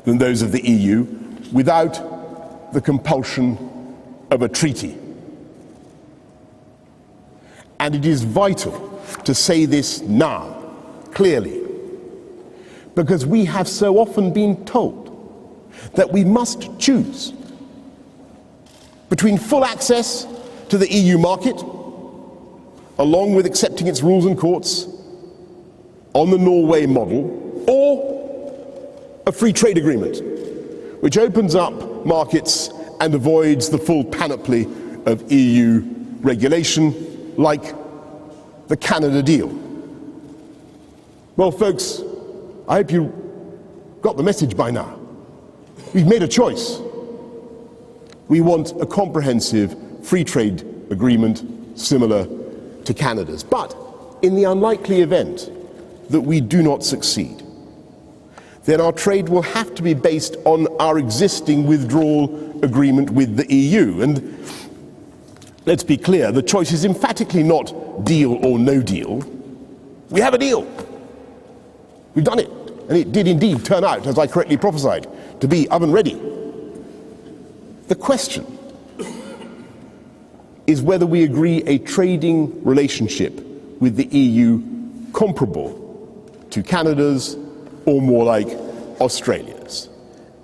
than those of the EU, without the compulsion of a treaty. And it is vital to say this now, clearly, because we have so often been told that we must choose between full access to the EU market, along with accepting its rules and courts, on the Norway model, or a free trade agreement, which opens up markets and avoids the full panoply of EU regulation, like the Canada deal. Well, folks, I hope you got the message by now. We've made a choice. We want a comprehensive free trade agreement similar to Canada's. But in the unlikely event that we do not succeed, then our trade will have to be based on our existing withdrawal agreement with the EU. And let's be clear, the choice is emphatically not deal or no deal. We have a deal. We've done it. And it did indeed turn out, as I correctly prophesied, to be oven ready. The question is whether we agree a trading relationship with the EU comparable to Canada's or more like Australia's.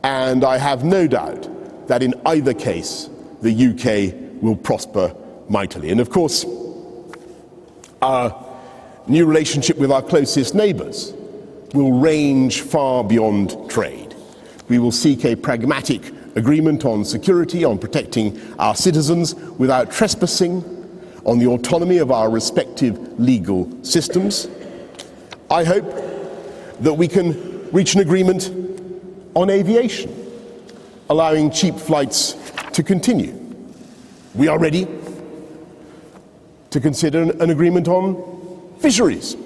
And I have no doubt that in either case, the UK will prosper mightily. And of course, our new relationship with our closest neighbours will range far beyond trade. We will seek a pragmatic agreement on security, on protecting our citizens without trespassing, on the autonomy of our respective legal systems. I hope that we can reach an agreement on aviation, allowing cheap flights to continue. We are ready to consider an agreement on fisheries.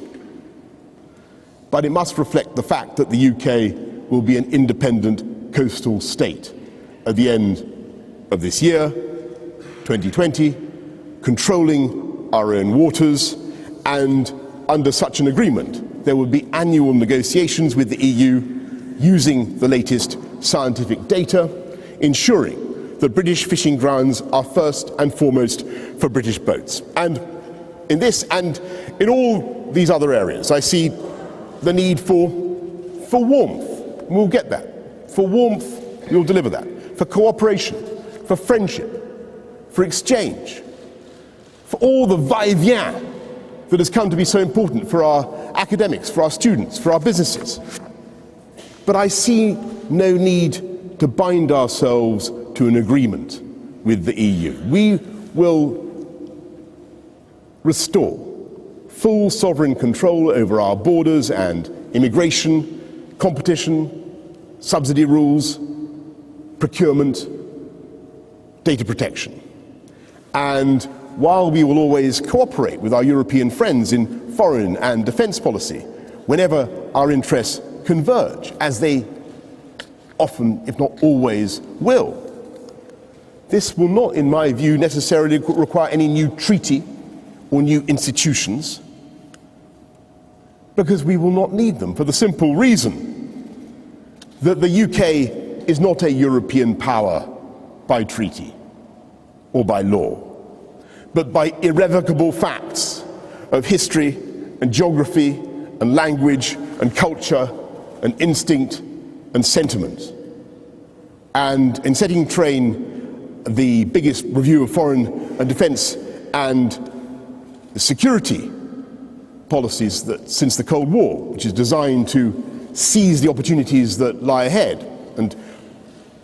But it must reflect the fact that the UK will be an independent coastal state at the end of this year, 2020, controlling our own waters, and under such an agreement there will be annual negotiations with the EU using the latest scientific data, ensuring that British fishing grounds are first and foremost for British boats. And in this and in all these other areas, I see the need for warmth. We'll get that. For warmth, we'll deliver that. For cooperation, for friendship, for exchange, for all the va-et-vient that has come to be so important for our academics, for our students, for our businesses. But I see no need to bind ourselves to an agreement with the EU. We will restore full sovereign control over our borders and immigration, competition, subsidy rules, procurement, data protection. And while we will always cooperate with our European friends in foreign and defence policy, whenever our interests converge, as they often, if not always, will, this will not, in my view, necessarily require any new treaty or new institutions, because we will not need them, for the simple reason that the UK is not a European power by treaty or by law, but by irrevocable facts of history and geography and language and culture and instinct and sentiment. And in setting in train the biggest review of foreign and defence and security policies that since the Cold War, which is designed to seize the opportunities that lie ahead and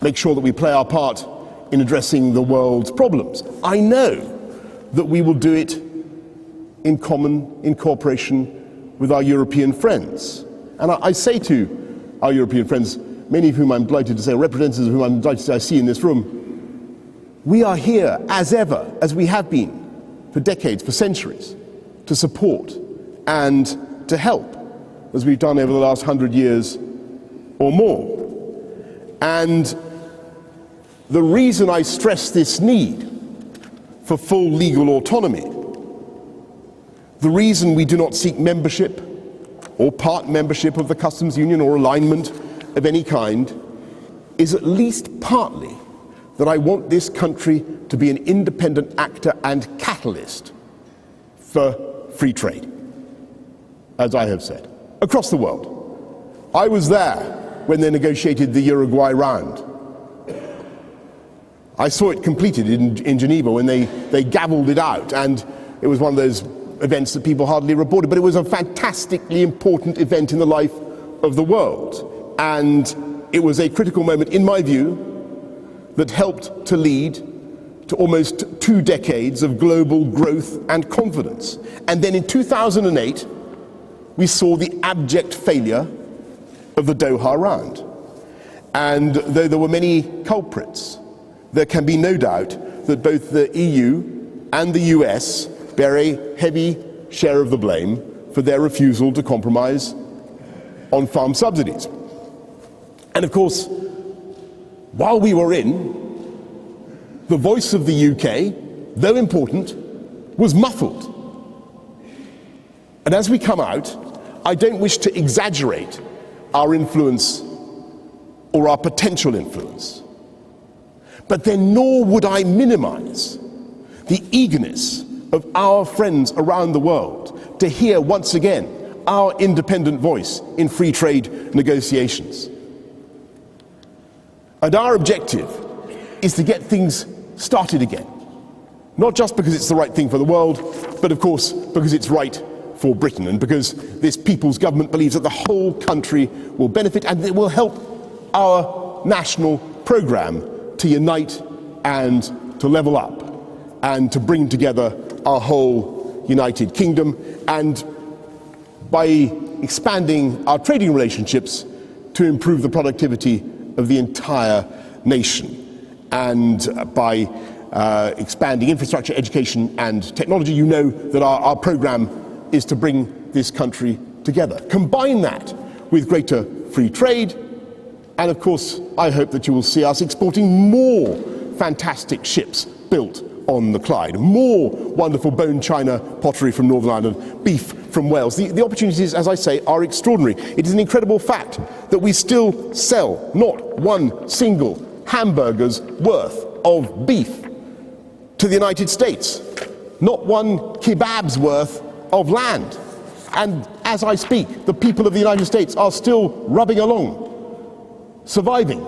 make sure that we play our part in addressing the world's problems, I know that we will do it in cooperation with our European friends. And I say to our European friends, many of whom I'm delighted to say, representatives of whom I'm delighted to say I see in this room, we are here as ever, as we have been for decades, for centuries, to support and to help, as we've done over the last 100 years or more. And the reason I stress this need for full legal autonomy, the reason we do not seek membership or part membership of the customs union or alignment of any kind, is at least partly that I want this country to be an independent actor and catalyst for free trade, as I have said, across the world. I was there when they negotiated the Uruguay round. I saw it completed in Geneva when they gavelled it out, and it was one of those events that people hardly reported, but it was a fantastically important event in the life of the world. And it was a critical moment, in my view, that helped to lead to almost 2 decades of global growth and confidence. And then in 2008, we saw the abject failure of the Doha round. And though there were many culprits, there can be no doubt that both the EU and the US bear a heavy share of the blame for their refusal to compromise on farm subsidies. And of course, while we were in, the voice of the UK, though important, was muffled. And as we come out, I don't wish to exaggerate our influence or our potential influence, but then nor would I minimize the eagerness of our friends around the world to hear once again our independent voice in free trade negotiations. And our objective is to get things started again, not just because it's the right thing for the world, but of course because it's right for Britain, and because this people's government believes that the whole country will benefit, and it will help our national programme to unite and to level up and to bring together our whole United Kingdom, and by expanding our trading relationships to improve the productivity of the entire nation. And by expanding infrastructure, education and technology, you know that our programme is to bring this country together. Combine that with greater free trade, and of course I hope that you will see us exporting more fantastic ships built on the Clyde, more wonderful bone china pottery from Northern Ireland, beef from Wales. The opportunities, as I say, are extraordinary. It is an incredible fact that we still sell not one single hamburger's worth of beef to the United States, not one kebab's worth of land. And as I speak, the people of the United States are still rubbing along, surviving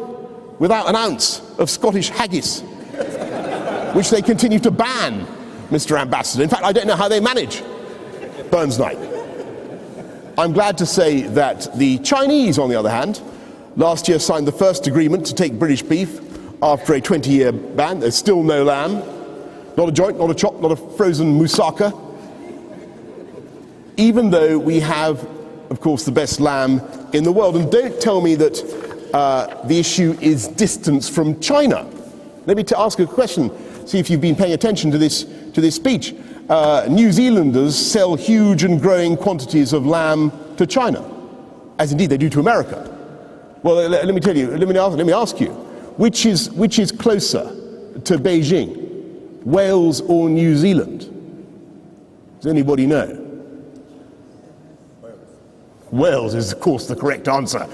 without an ounce of Scottish haggis, which they continue to ban, Mr. Ambassador. In fact, I don't know how they manage Burns Night. I'm glad to say that the Chinese, on the other hand, last year signed the first agreement to take British beef after a 20-year ban. There's still no lamb, not a joint, not a chop, not a frozen moussaka, even though we have, of course, the best lamb in the world. And don't tell me that the issue is distance from China. Let me ask a question, see if you've been paying attention to this speech. New Zealanders sell huge and growing quantities of lamb to China, as indeed they do to America. Well, let me tell you, let me ask you, which is closer to Beijing, Wales or New Zealand? Does anybody know? Wales is, of course, the correct answer.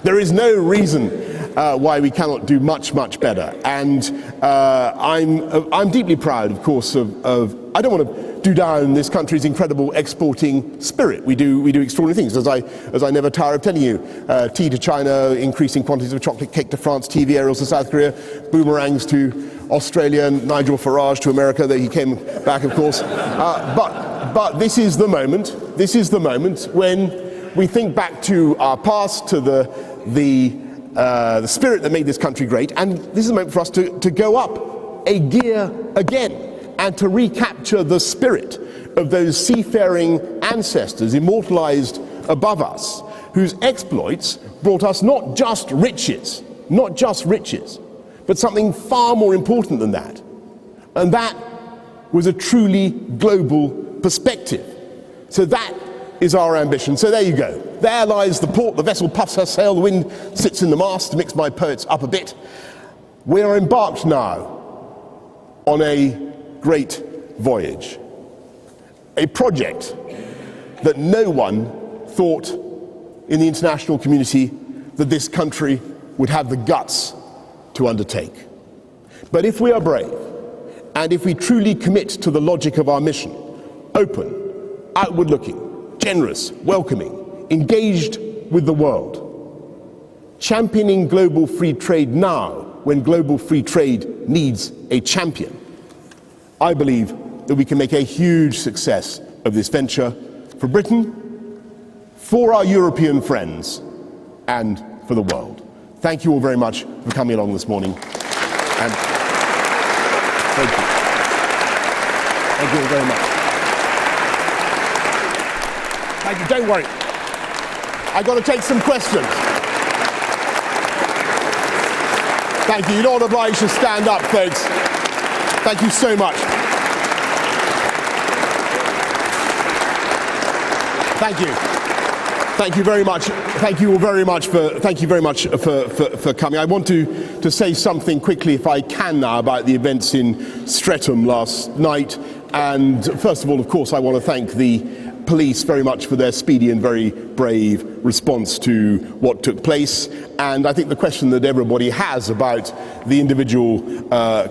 There is no reason why we cannot do much, much better. And I'm deeply proud, of course, of I don't want to do down this country's incredible exporting spirit. We do extraordinary things, as I never tire of telling you. Tea to China, increasing quantities of chocolate cake to France, TV aerials to South Korea, boomerangs to Australia, and Nigel Farage to America, though he came back, of course. But this is the moment. This is the moment when we think back to our past, to the spirit that made this country great, and this is the moment for us to go up a gear again and to recapture the spirit of those seafaring ancestors immortalized above us, whose exploits brought us not just riches, but something far more important than that. And that was a truly global perspective. So that is our ambition. So there you go. There lies the port, the vessel puffs her sail, the wind sits in the mast, to mix my poets up a bit. We are embarked now on a great voyage. A project that no one thought in the international community that this country would have the guts to undertake. But if we are brave, and if we truly commit to the logic of our mission, open, outward-looking, generous, welcoming, engaged with the world, championing global free trade now when global free trade needs a champion, I believe that we can make a huge success of this venture for Britain, for our European friends, and for the world. Thank you all very much for coming along this morning. And thank you. Thank you all very much. Thank you. Don't worry. I've got to take some questions. Thank you. You're not obliged to stand up, folks. Thank you so much. Thank you. Thank you very much. Thank you all very much for coming. I want to say something quickly, if I can now, about the events in Streatham last night. And first of all, of course, I want to thank the police very much for their speedy and very brave response to what took place. And I think the question that everybody has about the individual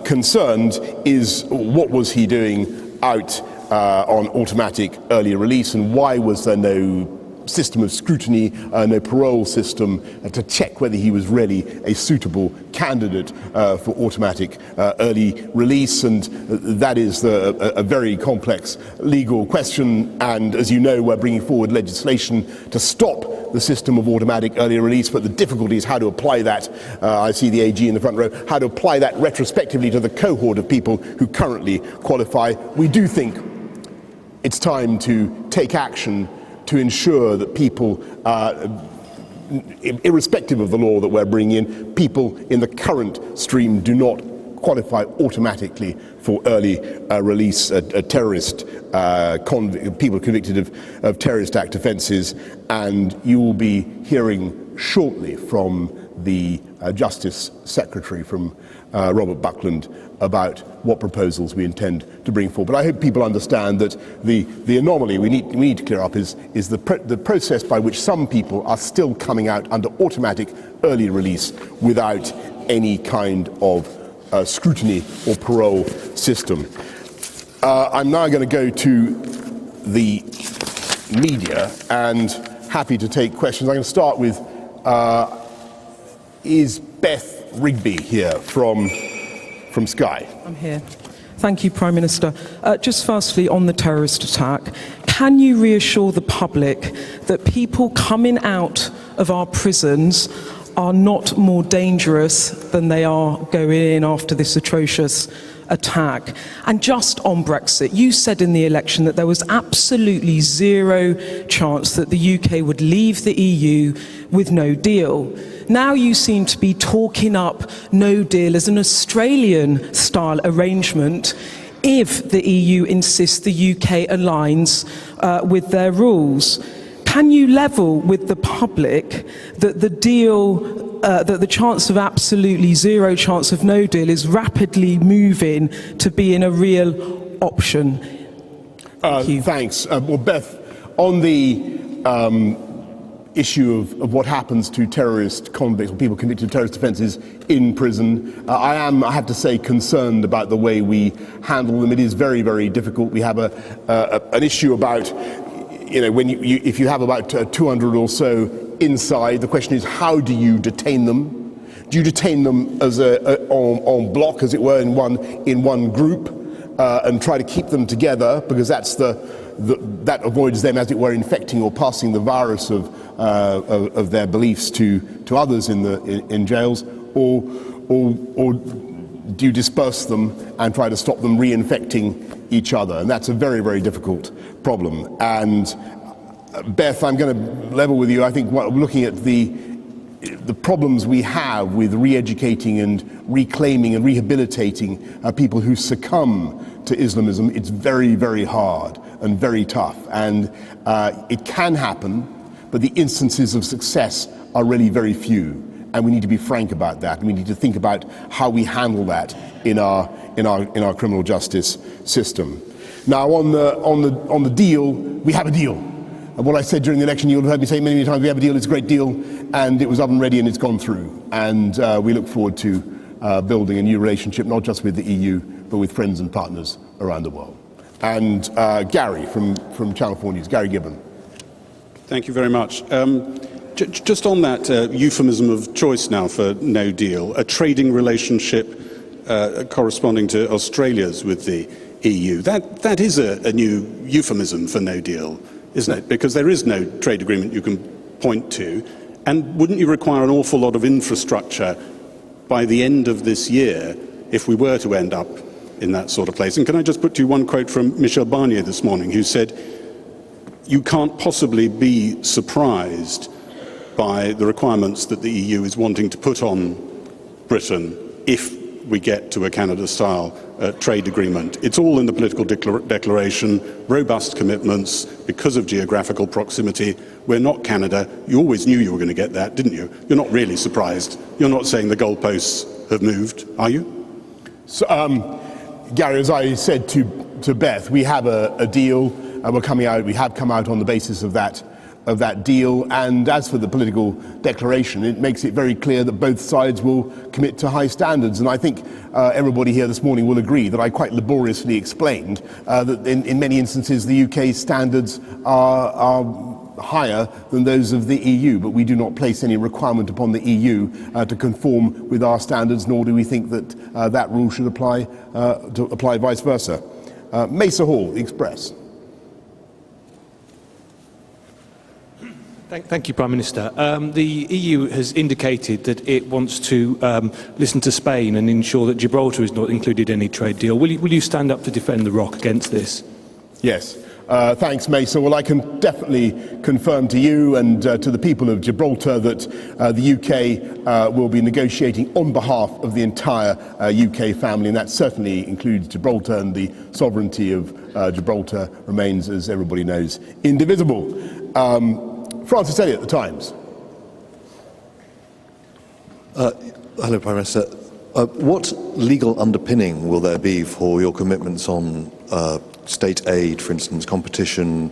concerned is, what was he doing out on automatic early release, and why was there no system of scrutiny, no parole system to check whether he was really a suitable candidate for automatic early release, and that is a very complex legal question. And as you know, we're bringing forward legislation to stop the system of automatic early release, but the difficulty is how to apply that. I see the AG in the front row, how to apply that retrospectively to the cohort of people who currently qualify. We do think it's time to take action to ensure that people, irrespective of the law that we're bringing in, people in the current stream do not qualify automatically for early release. Terrorist people convicted of terrorist act offences, and you will be hearing shortly from the Justice Secretary, from Robert Buckland, about what proposals we intend to bring forward. But I hope people understand that the anomaly we need to clear up is the process by which some people are still coming out under automatic early release without any kind of scrutiny or parole system. I'm now going to go to the media and happy to take questions. I'm going to start with, is Beth Rigby here from Sky? I'm here. Thank you, Prime Minister. Just firstly, on the terrorist attack, can you reassure the public that people coming out of our prisons are not more dangerous than they are going in after this atrocious attack? And just on Brexit, you said in the election that there was absolutely zero chance that the UK would leave the EU with no deal. Now you seem to be talking up no deal as an Australian-style arrangement if the EU insists the UK aligns with their rules. Can you level with the public that the deal, that the chance of absolutely zero chance of no deal is rapidly moving to being a real option? Thank you. Thanks. Well, Beth, on the issue of what happens to terrorist convicts or people convicted of terrorist offences in prison, I have to say, concerned about the way we handle them. It is very, very difficult. We have an issue about, if you have about 200 or so inside, the question is, how do you detain them? Do you detain them as en bloc, as it were, in one group, and try to keep them together, because that avoids them, as it were, infecting or passing the virus of their beliefs to others in jails, or do you disperse them and try to stop them reinfecting each other? And that's a very, very difficult problem. And Beth, I'm going to level with you. I think looking at the problems we have with re-educating and reclaiming and rehabilitating people who succumb to Islamism, it's very, very hard and very tough. And it can happen, but the instances of success are really very few. And we need to be frank about that. And we need to think about how we handle that in our criminal justice system. Now, on the deal, we have a deal. And what I said during the election, you'll have heard me say many, many times, we have a deal, it's a great deal, and it was up and ready and it's gone through. And we look forward to building a new relationship, not just with the EU, but with friends and partners around the world. And Gary from Channel 4 News, Gary Gibbon. Thank you very much. Just on that euphemism of choice now for no deal, a trading relationship corresponding to Australia's with the EU, that is a new euphemism for no deal, isn't it? Because there is no trade agreement you can point to. And wouldn't you require an awful lot of infrastructure by the end of this year if we were to end up in that sort of place? And can I just put to you one quote from Michel Barnier this morning, who said, "You can't possibly be surprised by the requirements that the EU is wanting to put on Britain if we get to a Canada-style trade agreement. It's all in the political declaration, robust commitments because of geographical proximity. We're not Canada. You always knew you were going to get that, didn't you? You're not really surprised. You're not saying the goalposts have moved, are you?" So, Gary, as I said to Beth, we have a deal. We have come out on the basis of that deal. And as for the political declaration, it makes it very clear that both sides will commit to high standards. And I think everybody here this morning will agree that I quite laboriously explained that in many instances the UK standards are higher than those of the EU, but we do not place any requirement upon the EU to conform with our standards, nor do we think that that rule should apply vice versa. Mesa Hall, Express. Thank you, Prime Minister. The EU has indicated that it wants to listen to Spain and ensure that Gibraltar is not included in any trade deal. Will you stand up to defend the ROC against this? Yes. Thanks, Mesa. Well, I can definitely confirm to you and to the people of Gibraltar that the UK will be negotiating on behalf of the entire UK family, and that certainly includes Gibraltar, and the sovereignty of Gibraltar remains, as everybody knows, indivisible. Francis Elliott, The Times. Hello, Prime Minister. What legal underpinning will there be for your commitments on state aid, for instance, competition,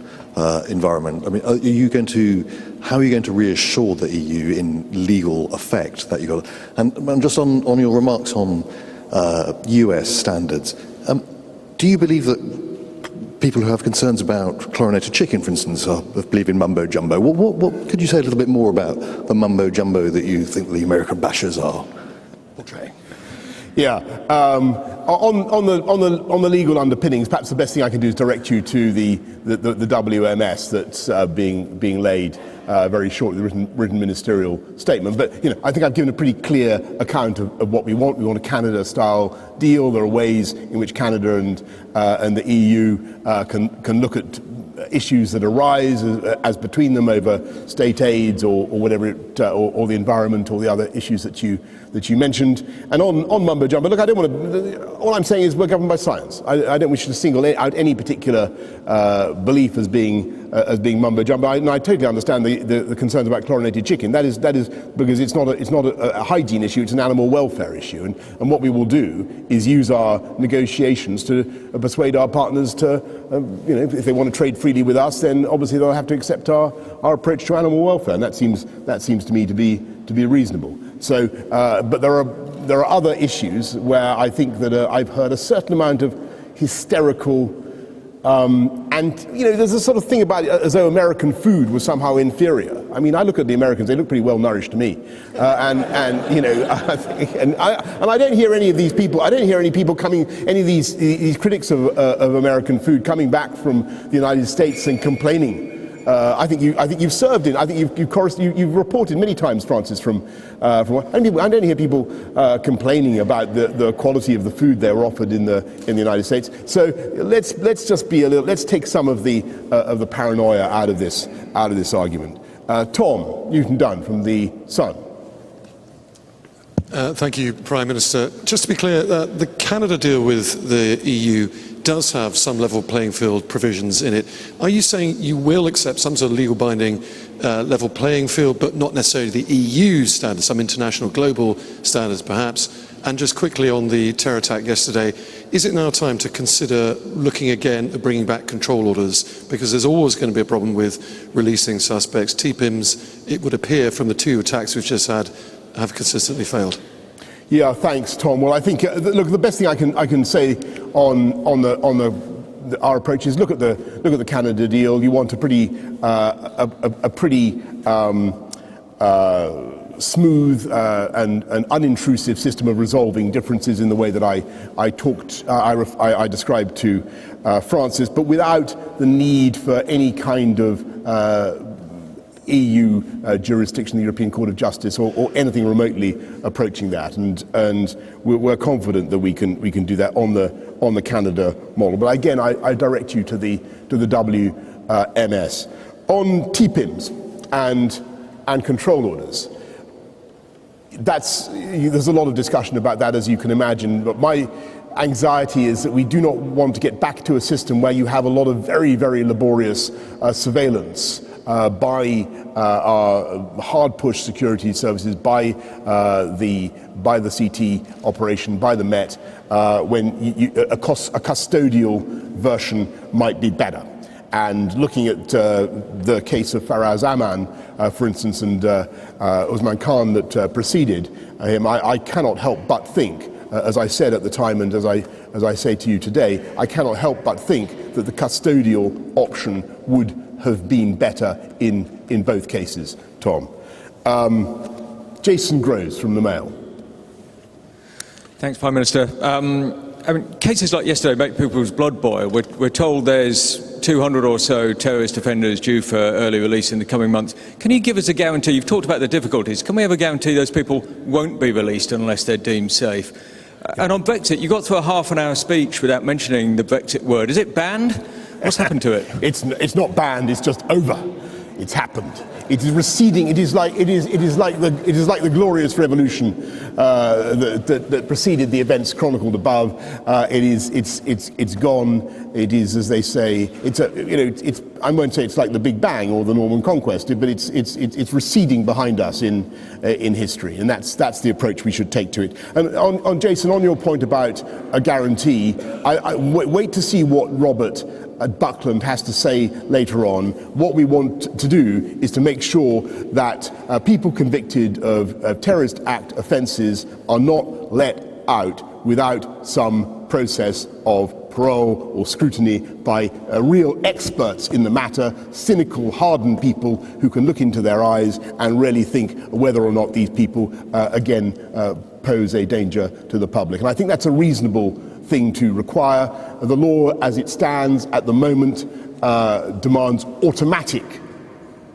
environment? I mean, how are you going to reassure the EU in legal effect that you got? And just on your remarks on US standards, do you believe that people who have concerns about chlorinated chicken, for instance, believe in mumbo jumbo? What could you say a little bit more about the mumbo jumbo that you think the American bashers are portraying? Yeah. On the legal underpinnings, perhaps the best thing I can do is direct you to the WMS that's being laid very shortly, the written ministerial statement. But I think I've given a pretty clear account of what we want. We want a Canada-style deal. There are ways in which Canada and the EU can look at issues that arise as between them over state aids or whatever or the environment or the other issues that you mentioned. And on mumbo jumbo, look, I don't want to. All I'm saying is we're governed by science. I don't wish to single out any particular belief as being mumbo jumbo. And I totally understand the concerns about chlorinated chicken. That is because it's not a hygiene issue. It's an animal welfare issue. And what we will do is use our negotiations to persuade our partners to, if they want to trade freely with us, then obviously they'll have to accept our approach to animal welfare. And that seems to me to be reasonable. So, but there are other issues where I think that I've heard a certain amount of hysterical, and there's a sort of thing about it as though American food was somehow inferior. I mean, I look at the Americans; they look pretty well nourished to me, and I don't hear any of these people. I don't hear any people any of these critics of American food coming back from the United States and complaining. I think you've served in. I think you've reported many times, Francis, from. I don't hear people complaining about the quality of the food they were offered in the United States. So let's just be a little. Let's take some of the paranoia out of this argument. Tom Newton-Dunn from The Sun. Thank you, Prime Minister. Just to be clear, the Canada deal with the EU does have some level playing field provisions in it. Are you saying you will accept some sort of legal binding level playing field, but not necessarily the EU standards, some international global standards perhaps? And just quickly on the terror attack yesterday, is it now time to consider looking again at bringing back control orders? Because there's always going to be a problem with releasing suspects. TPIMs, it would appear from the two attacks we've just had, have consistently failed. Yeah, thanks, Tom. Well, I think look, the best thing I can say on our approach is look at the Canada deal. You want a pretty smooth and unintrusive system of resolving differences in the way that I described to Francis, but without the need for any kind of EU jurisdiction, the European Court of Justice, or anything remotely approaching that, and we're confident that we can do that on the Canada model. But again, I direct you to the WMS on TPIMs and control orders. There's a lot of discussion about that, as you can imagine. But my anxiety is that we do not want to get back to a system where you have a lot of very, very laborious surveillance by our hard-push security services, by the CT operation, by the Met, when a custodial version might be better. And looking at the case of Faraz Aman, for instance, and Usman Khan that preceded him, I cannot help but think, as I said at the time and as I say to you today, I cannot help but think that the custodial option would have been better in both cases, Tom. Jason Groves from the Mail. Thanks, Prime Minister. Cases like yesterday make people's blood boil. We're told there's 200 or so terrorist offenders due for early release in the coming months. Can you give us a guarantee? You've talked about the difficulties. Can we have a guarantee those people won't be released unless they're deemed safe? And on Brexit, you got through a half-an-hour speech without mentioning the Brexit word. Is it banned? What's happened to it? It's not banned. It's just over. It's happened. It is receding. It is like the glorious revolution that preceded the events chronicled above. It's gone. It is, as they say, I won't say it's like the Big Bang or the Norman Conquest, but it's receding behind us in history, and that's the approach we should take to it. And on Jason, on your point about a guarantee, wait to see what Robert at Buckland has to say later on. What we want to do is to make sure that people convicted of terrorist act offences are not let out without some process of parole or scrutiny by real experts in the matter, cynical, hardened people who can look into their eyes and really think whether or not these people, again, pose a danger to the public. And I think that's a reasonable thing to require. The law as it stands at the moment demands automatic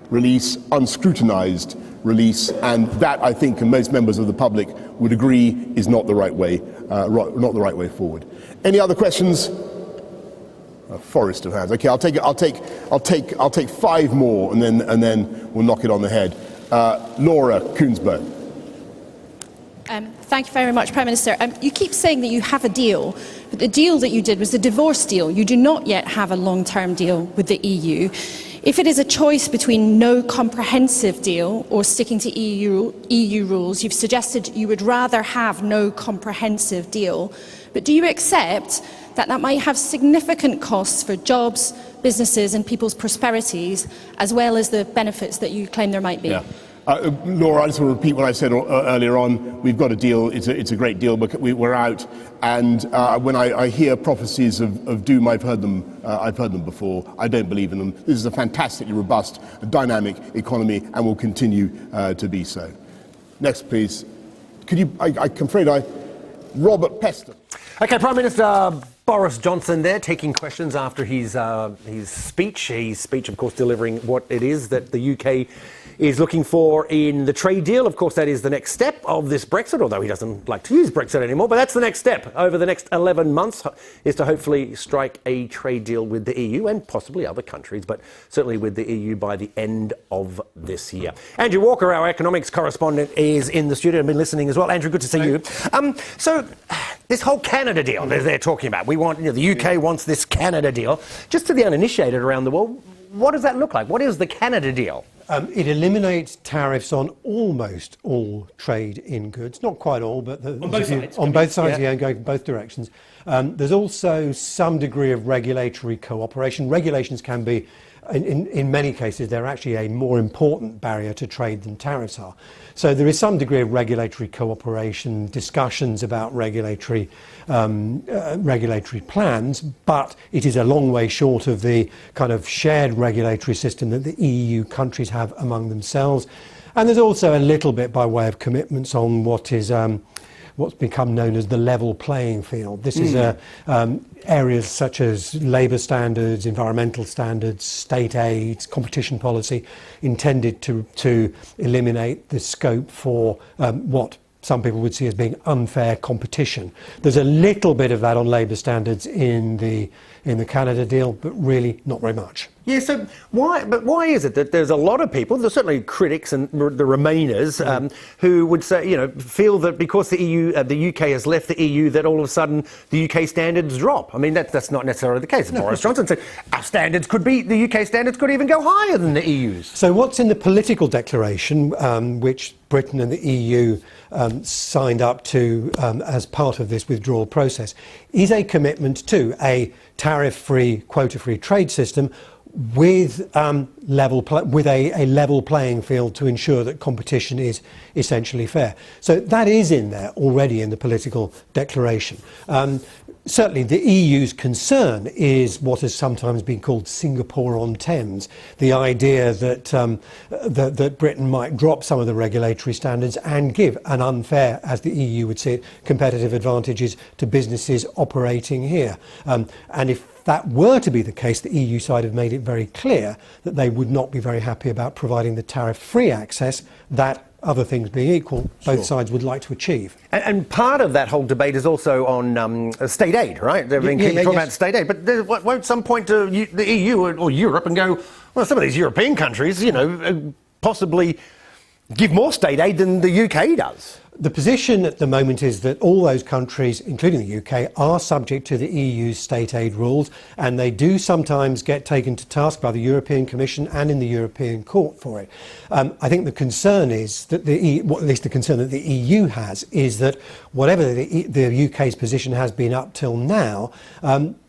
release, unscrutinised release, and that, I think, and most members of the public would agree, is not the right way, forward. Any other questions? A forest of hands. Okay, I'll take 5 more, and then we'll knock it on the head. Laura Koonsberg. Thank you very much, Prime Minister. You keep saying that you have a deal, but the deal that you did was the divorce deal. You do not yet have a long-term deal with the EU. If it is a choice between no comprehensive deal or sticking to EU rules, you've suggested you would rather have no comprehensive deal. But do you accept that that might have significant costs for jobs, businesses and people's prosperities, as well as the benefits that you claim there might be? Yeah. Laura, I just want to repeat what I said earlier on. We've got a deal. It's a great deal, but we're out. And when I hear prophecies of doom, I've heard them before. I don't believe in them. This is a fantastically robust, dynamic economy, and will continue to be so. Next, please. Could you? I'm afraid Robert Peston. Okay, Prime Minister Boris Johnson there taking questions after his speech. His speech, of course, delivering what it is that the UK is looking for in the trade deal. Of course, that is the next step of this Brexit, although he doesn't like to use Brexit anymore, but that's the next step over the next 11 months, is to hopefully strike a trade deal with the EU and possibly other countries, but certainly with the EU by the end of this year. Andrew Walker, our economics correspondent, is in the studio and been listening as well. Andrew, good to see you. So this whole Canada deal that they're talking about, we want, the UK wants this Canada deal. Just to the uninitiated around the world, what does that look like? What is the Canada deal? It eliminates tariffs on almost all trade in goods. Not quite all, but on both sides, yeah, going both directions. There's also some degree of regulatory cooperation. Regulations can be, in many cases, they're actually a more important barrier to trade than tariffs are. So there is some degree of regulatory cooperation, discussions about regulatory plans, but it is a long way short of the kind of shared regulatory system that the EU countries have among themselves. And there's also a little bit by way of commitments on what is what's become known as the level playing field. This is areas such as labour standards, environmental standards, state aid, competition policy, intended to eliminate the scope for what some people would see as being unfair competition. There's a little bit of that on labour standards in the Canada deal, but really not very much. Yeah, so why is it that there's a lot of people, there's certainly critics and the Remainers, who would say, feel that because the UK has left the EU, that all of a sudden the UK standards drop? I mean, that's not necessarily the case. Boris Johnson said the UK standards could even go higher than the EU's. So what's in the political declaration, which Britain and the EU signed up to as part of this withdrawal process, is a commitment to a tariff-free, quota-free trade system with a level playing field to ensure that competition is essentially fair. So that is in there already in the political declaration. Certainly, the EU's concern is what has sometimes been called Singapore-on-Thames, the idea that, that Britain might drop some of the regulatory standards and give an unfair, as the EU would see it, competitive advantages to businesses operating here. And if that were to be the case, the EU side have made it very clear that they would not be very happy about providing the tariff-free access that, other things being equal, both sides would like to achieve. And part of that whole debate is also on state aid, right? They've been talking about state aid, but won't some point to the EU or Europe and go, well, some of these European countries, you know, possibly give more state aid than the UK does? The position at the moment is that all those countries, including the UK, are subject to the EU's state aid rules, and they do sometimes get taken to task by the European Commission and in the European Court for it. I think the concern is that at least the concern that the EU has is that whatever the UK's position has been up till now,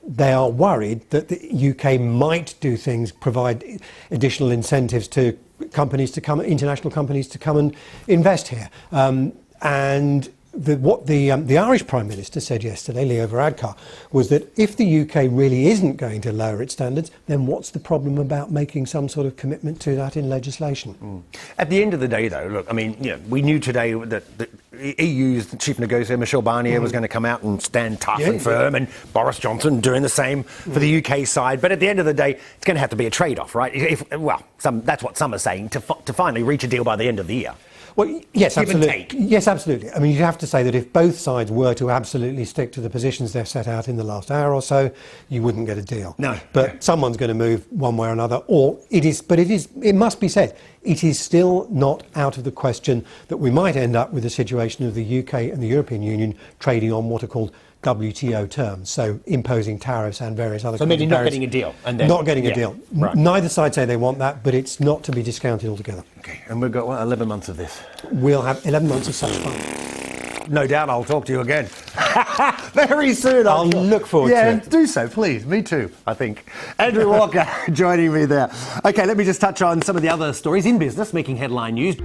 they are worried that the UK might do things, provide additional incentives to companies to come, international companies to come and invest here. And what the Irish Prime Minister said yesterday, Leo Varadkar, was that if the UK really isn't going to lower its standards, then what's the problem about making some sort of commitment to that in legislation? At the end of the day, though, look, I mean, you know, we knew today that the EU's chief negotiator, Michel Barnier, was going to come out and stand tough and firm, and Boris Johnson doing the same for the UK side. But at the end of the day, it's going to have to be a trade-off, right? That's what some are saying, to finally reach a deal by the end of the year. Well, yes, absolutely. Yes, absolutely. I mean, you have to say that if both sides were to absolutely stick to the positions they've set out in the last hour or so, you wouldn't get a deal. No. But someone's going to move one way or another, or it must be said, it is still not out of the question that we might end up with a situation of the UK and the European Union trading on what are called WTO terms, so imposing tariffs and various other. So maybe not getting a deal, and then not getting a deal. Right. Neither side say they want that, but it's not to be discounted altogether. Okay, and we've got 11 months of this. We'll have 11 months of such fun. No doubt, I'll talk to you again very soon. I'll look forward to it. Yeah, do so, please. Me too, I think. Andrew Walker joining me there. Okay, let me just touch on some of the other stories in business making headline news.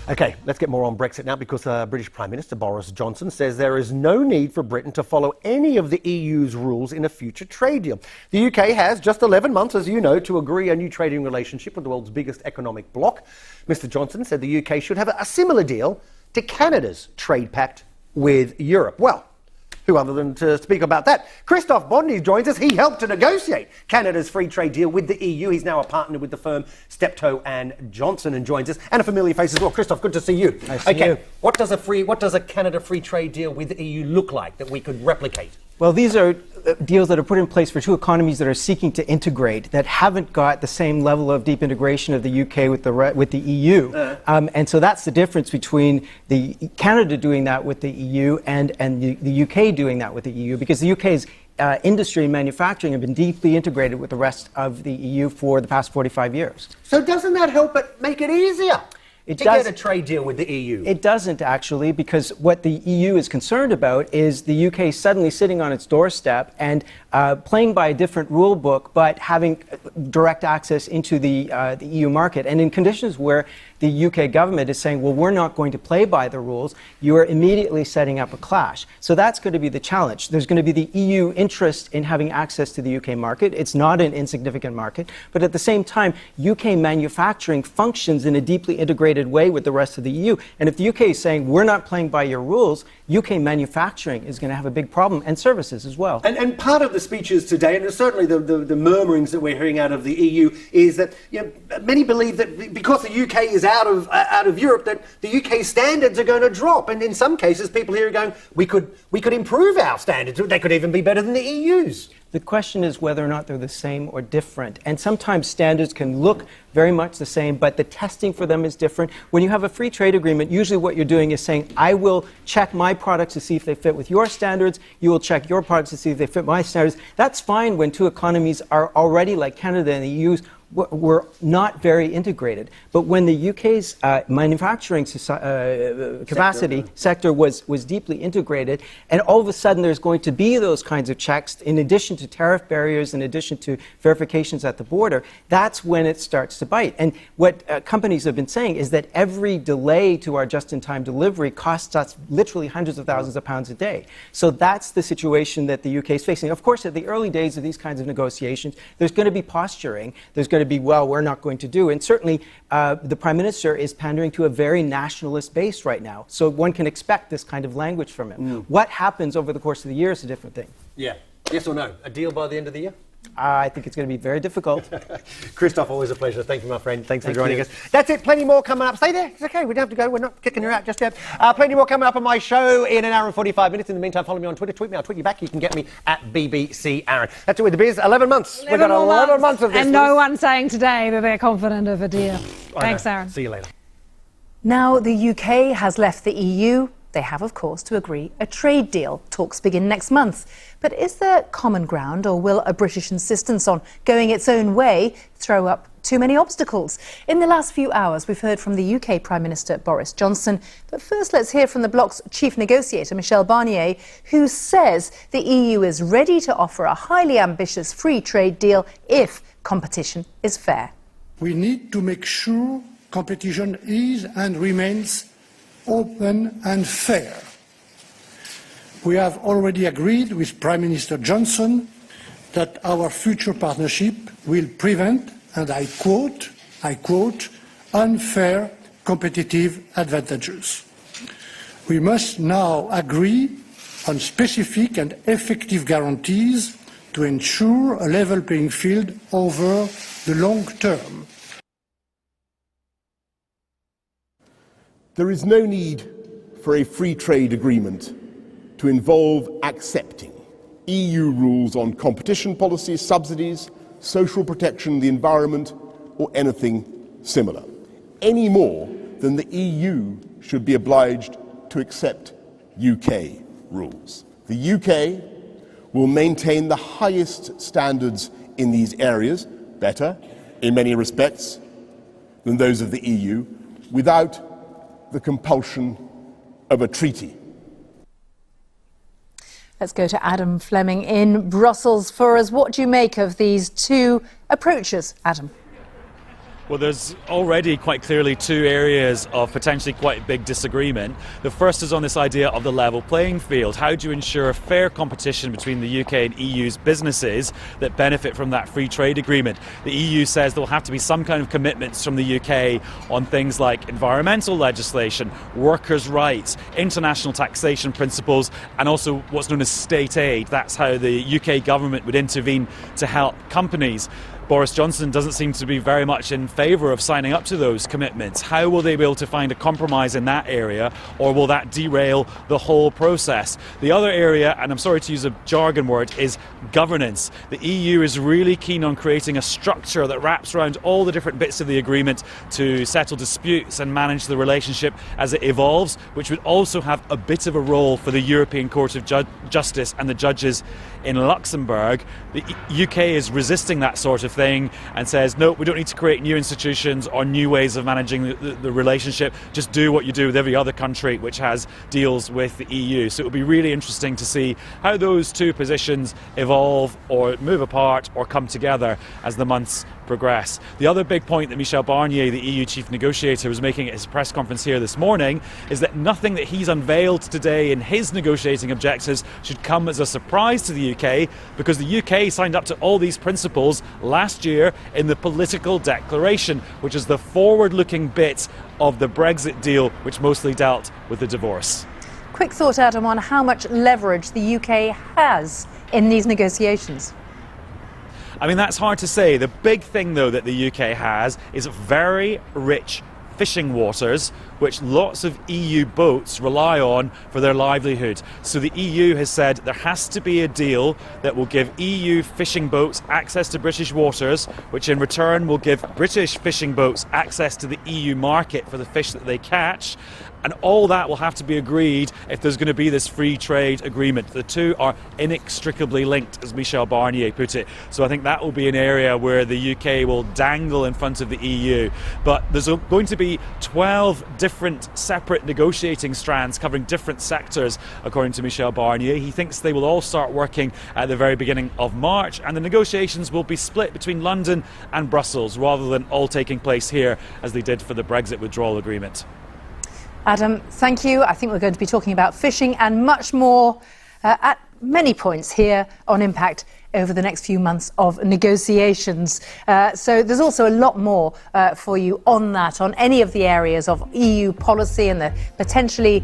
Okay, let's get more on Brexit now, because British Prime Minister Boris Johnson says there is no need for Britain to follow any of the EU's rules in a future trade deal. The UK has just 11 months, as you know, to agree a new trading relationship with the world's biggest economic bloc. Mr Johnson said the UK should have a similar deal to Canada's trade pact with Europe. Well, who other than to speak about that? Christoph Bondy joins us. He helped to negotiate Canada's free trade deal with the EU. He's now a partner with the firm Steptoe and Johnson, and joins us. And a familiar face as well. Christoph, good to see you. Nice to see you. What does a Canada free trade deal with the EU look like that we could replicate? Well, these are deals that are put in place for two economies that are seeking to integrate, that haven't got the same level of deep integration of the UK with the EU. And so that's the difference between the Canada doing that with the EU and the UK doing that with the EU, because the UK's industry and manufacturing have been deeply integrated with the rest of the EU for the past 45 years. So doesn't that help it make it easier? It to does, get a trade deal with the EU? It doesn't, actually, because what the EU is concerned about is the UK suddenly sitting on its doorstep and playing by a different rule book, but having direct access into the EU market. And in conditions where the UK government is saying, well, we're not going to play by the rules, you are immediately setting up a clash. So that's going to be the challenge. There's going to be the EU interest in having access to the UK market. It's not an insignificant market. But at the same time, UK manufacturing functions in a deeply integrated way with the rest of the EU. And if the UK is saying, we're not playing by your rules, UK manufacturing is going to have a big problem, and services as well. And part of the speeches today, and certainly the murmurings that we're hearing out of the EU, is that many believe that because the UK is out of Europe, that the UK standards are going to drop. And in some cases, people here are going, we could improve our standards. They could even be better than the EU's. The question is whether or not they're the same or different. And sometimes standards can look very much the same, but the testing for them is different. When you have a free trade agreement, usually what you're doing is saying, I will check my products to see if they fit with your standards. You will check your products to see if they fit my standards. That's fine when two economies are already, like Canada and the EU's, were not very integrated. But when the UK's manufacturing capacity sector was deeply integrated, and all of a sudden there's going to be those kinds of checks in addition to tariff barriers, in addition to verifications at the border, that's when it starts to bite. And what companies have been saying is that every delay to our just-in-time delivery costs us literally hundreds of thousands of pounds a day. So that's the situation that the UK is facing. Of course, at the early days of these kinds of negotiations, there's going to be posturing. There's going to be, well, we're not going to do. And certainly the Prime Minister is pandering to a very nationalist base right now. So one can expect this kind of language from him. What happens over the course of the year is a different thing. Yeah. Yes or no? A deal by the end of the year? I think it's going to be very difficult. Christoph, always a pleasure. Thank you, my friend. Thanks for joining us. That's it. Plenty more coming up. Stay there. It's okay. We don't have to go. We're not kicking her out just yet. Plenty more coming up on my show in an hour and 45 minutes. In the meantime, follow me on Twitter. Tweet me. I'll tweet you back. You can get me at BBC Aaron. That's it with the biz. 11 months. We've got 11 months of this. And no one saying today that they're confident of a deal. Thanks, Aaron. See you later. Now the UK has left the EU. They have, of course, to agree a trade deal. Talks begin next month. But is there common ground, or will a British insistence on going its own way throw up too many obstacles? In the last few hours, we've heard from the UK Prime Minister Boris Johnson. But first, let's hear from the bloc's chief negotiator, Michel Barnier, who says the EU is ready to offer a highly ambitious free trade deal if competition is fair. We need to make sure competition is and remains open and fair. We have already agreed with Prime Minister Johnson that our future partnership will prevent, and I quote, unfair competitive advantages. We must now agree on specific and effective guarantees to ensure a level playing field over the long term. There is no need for a free trade agreement to involve accepting EU rules on competition policy, subsidies, social protection, the environment, or anything similar, any more than the EU should be obliged to accept UK rules. The UK will maintain the highest standards in these areas, better in many respects than those of the EU, without the compulsion of a treaty. Let's go to Adam Fleming in Brussels for us. What do you make of these two approaches, Adam? Well, there's already quite clearly two areas of potentially quite big disagreement. The first is on this idea of the level playing field. How do you ensure fair competition between the UK and EU's businesses that benefit from that free trade agreement? The EU says there will have to be some kind of commitments from the UK on things like environmental legislation, workers' rights, international taxation principles, and also what's known as state aid. That's how the UK government would intervene to help companies. Boris Johnson doesn't seem to be very much in favour of signing up to those commitments. How will they be able to find a compromise in that area, or will that derail the whole process? The other area, and I'm sorry to use a jargon word, is governance. The EU is really keen on creating a structure that wraps around all the different bits of the agreement to settle disputes and manage the relationship as it evolves, which would also have a bit of a role for the European Court of Justice and the judges in Luxembourg. The UK is resisting that sort of thing and says, no, we don't need to create new institutions or new ways of managing the relationship. Just do what you do with every other country which has deals with the EU. So it will be really interesting to see how those two positions evolve or move apart or come together as the months progress. The other big point that Michel Barnier, the EU chief negotiator, was making at his press conference here this morning is that nothing that he's unveiled today in his negotiating objectives should come as a surprise to the UK, because the UK signed up to all these principles last year in the political declaration, which is the forward-looking bit of the Brexit deal, which mostly dealt with the divorce. Quick thought, Adam, on how much leverage the UK has in these negotiations. I mean, that's hard to say. The big thing, though, that the UK has is very rich fishing waters which lots of EU boats rely on for their livelihood. So the EU has said there has to be a deal that will give EU fishing boats access to British waters, which in return will give British fishing boats access to the EU market for the fish that they catch. And all that will have to be agreed if there's going to be this free trade agreement. The two are inextricably linked, as Michel Barnier put it. So I think that will be an area where the UK will dangle in front of the EU. But there's going to be 12 different separate negotiating strands covering different sectors, according to Michel Barnier. He thinks they will all start working at the very beginning of March, and the negotiations will be split between London and Brussels, rather than all taking place here, as they did for the Brexit withdrawal agreement. Adam, thank you. I think we're going to be talking about fishing and much more at many points here on Impact over the next few months of negotiations. So there's also a lot more for you on that, on any of the areas of EU policy and the potentially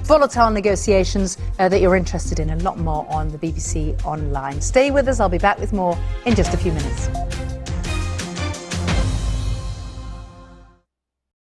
volatile negotiations that you're interested in. A lot more on the BBC Online. Stay with us. I'll be back with more in just a few minutes.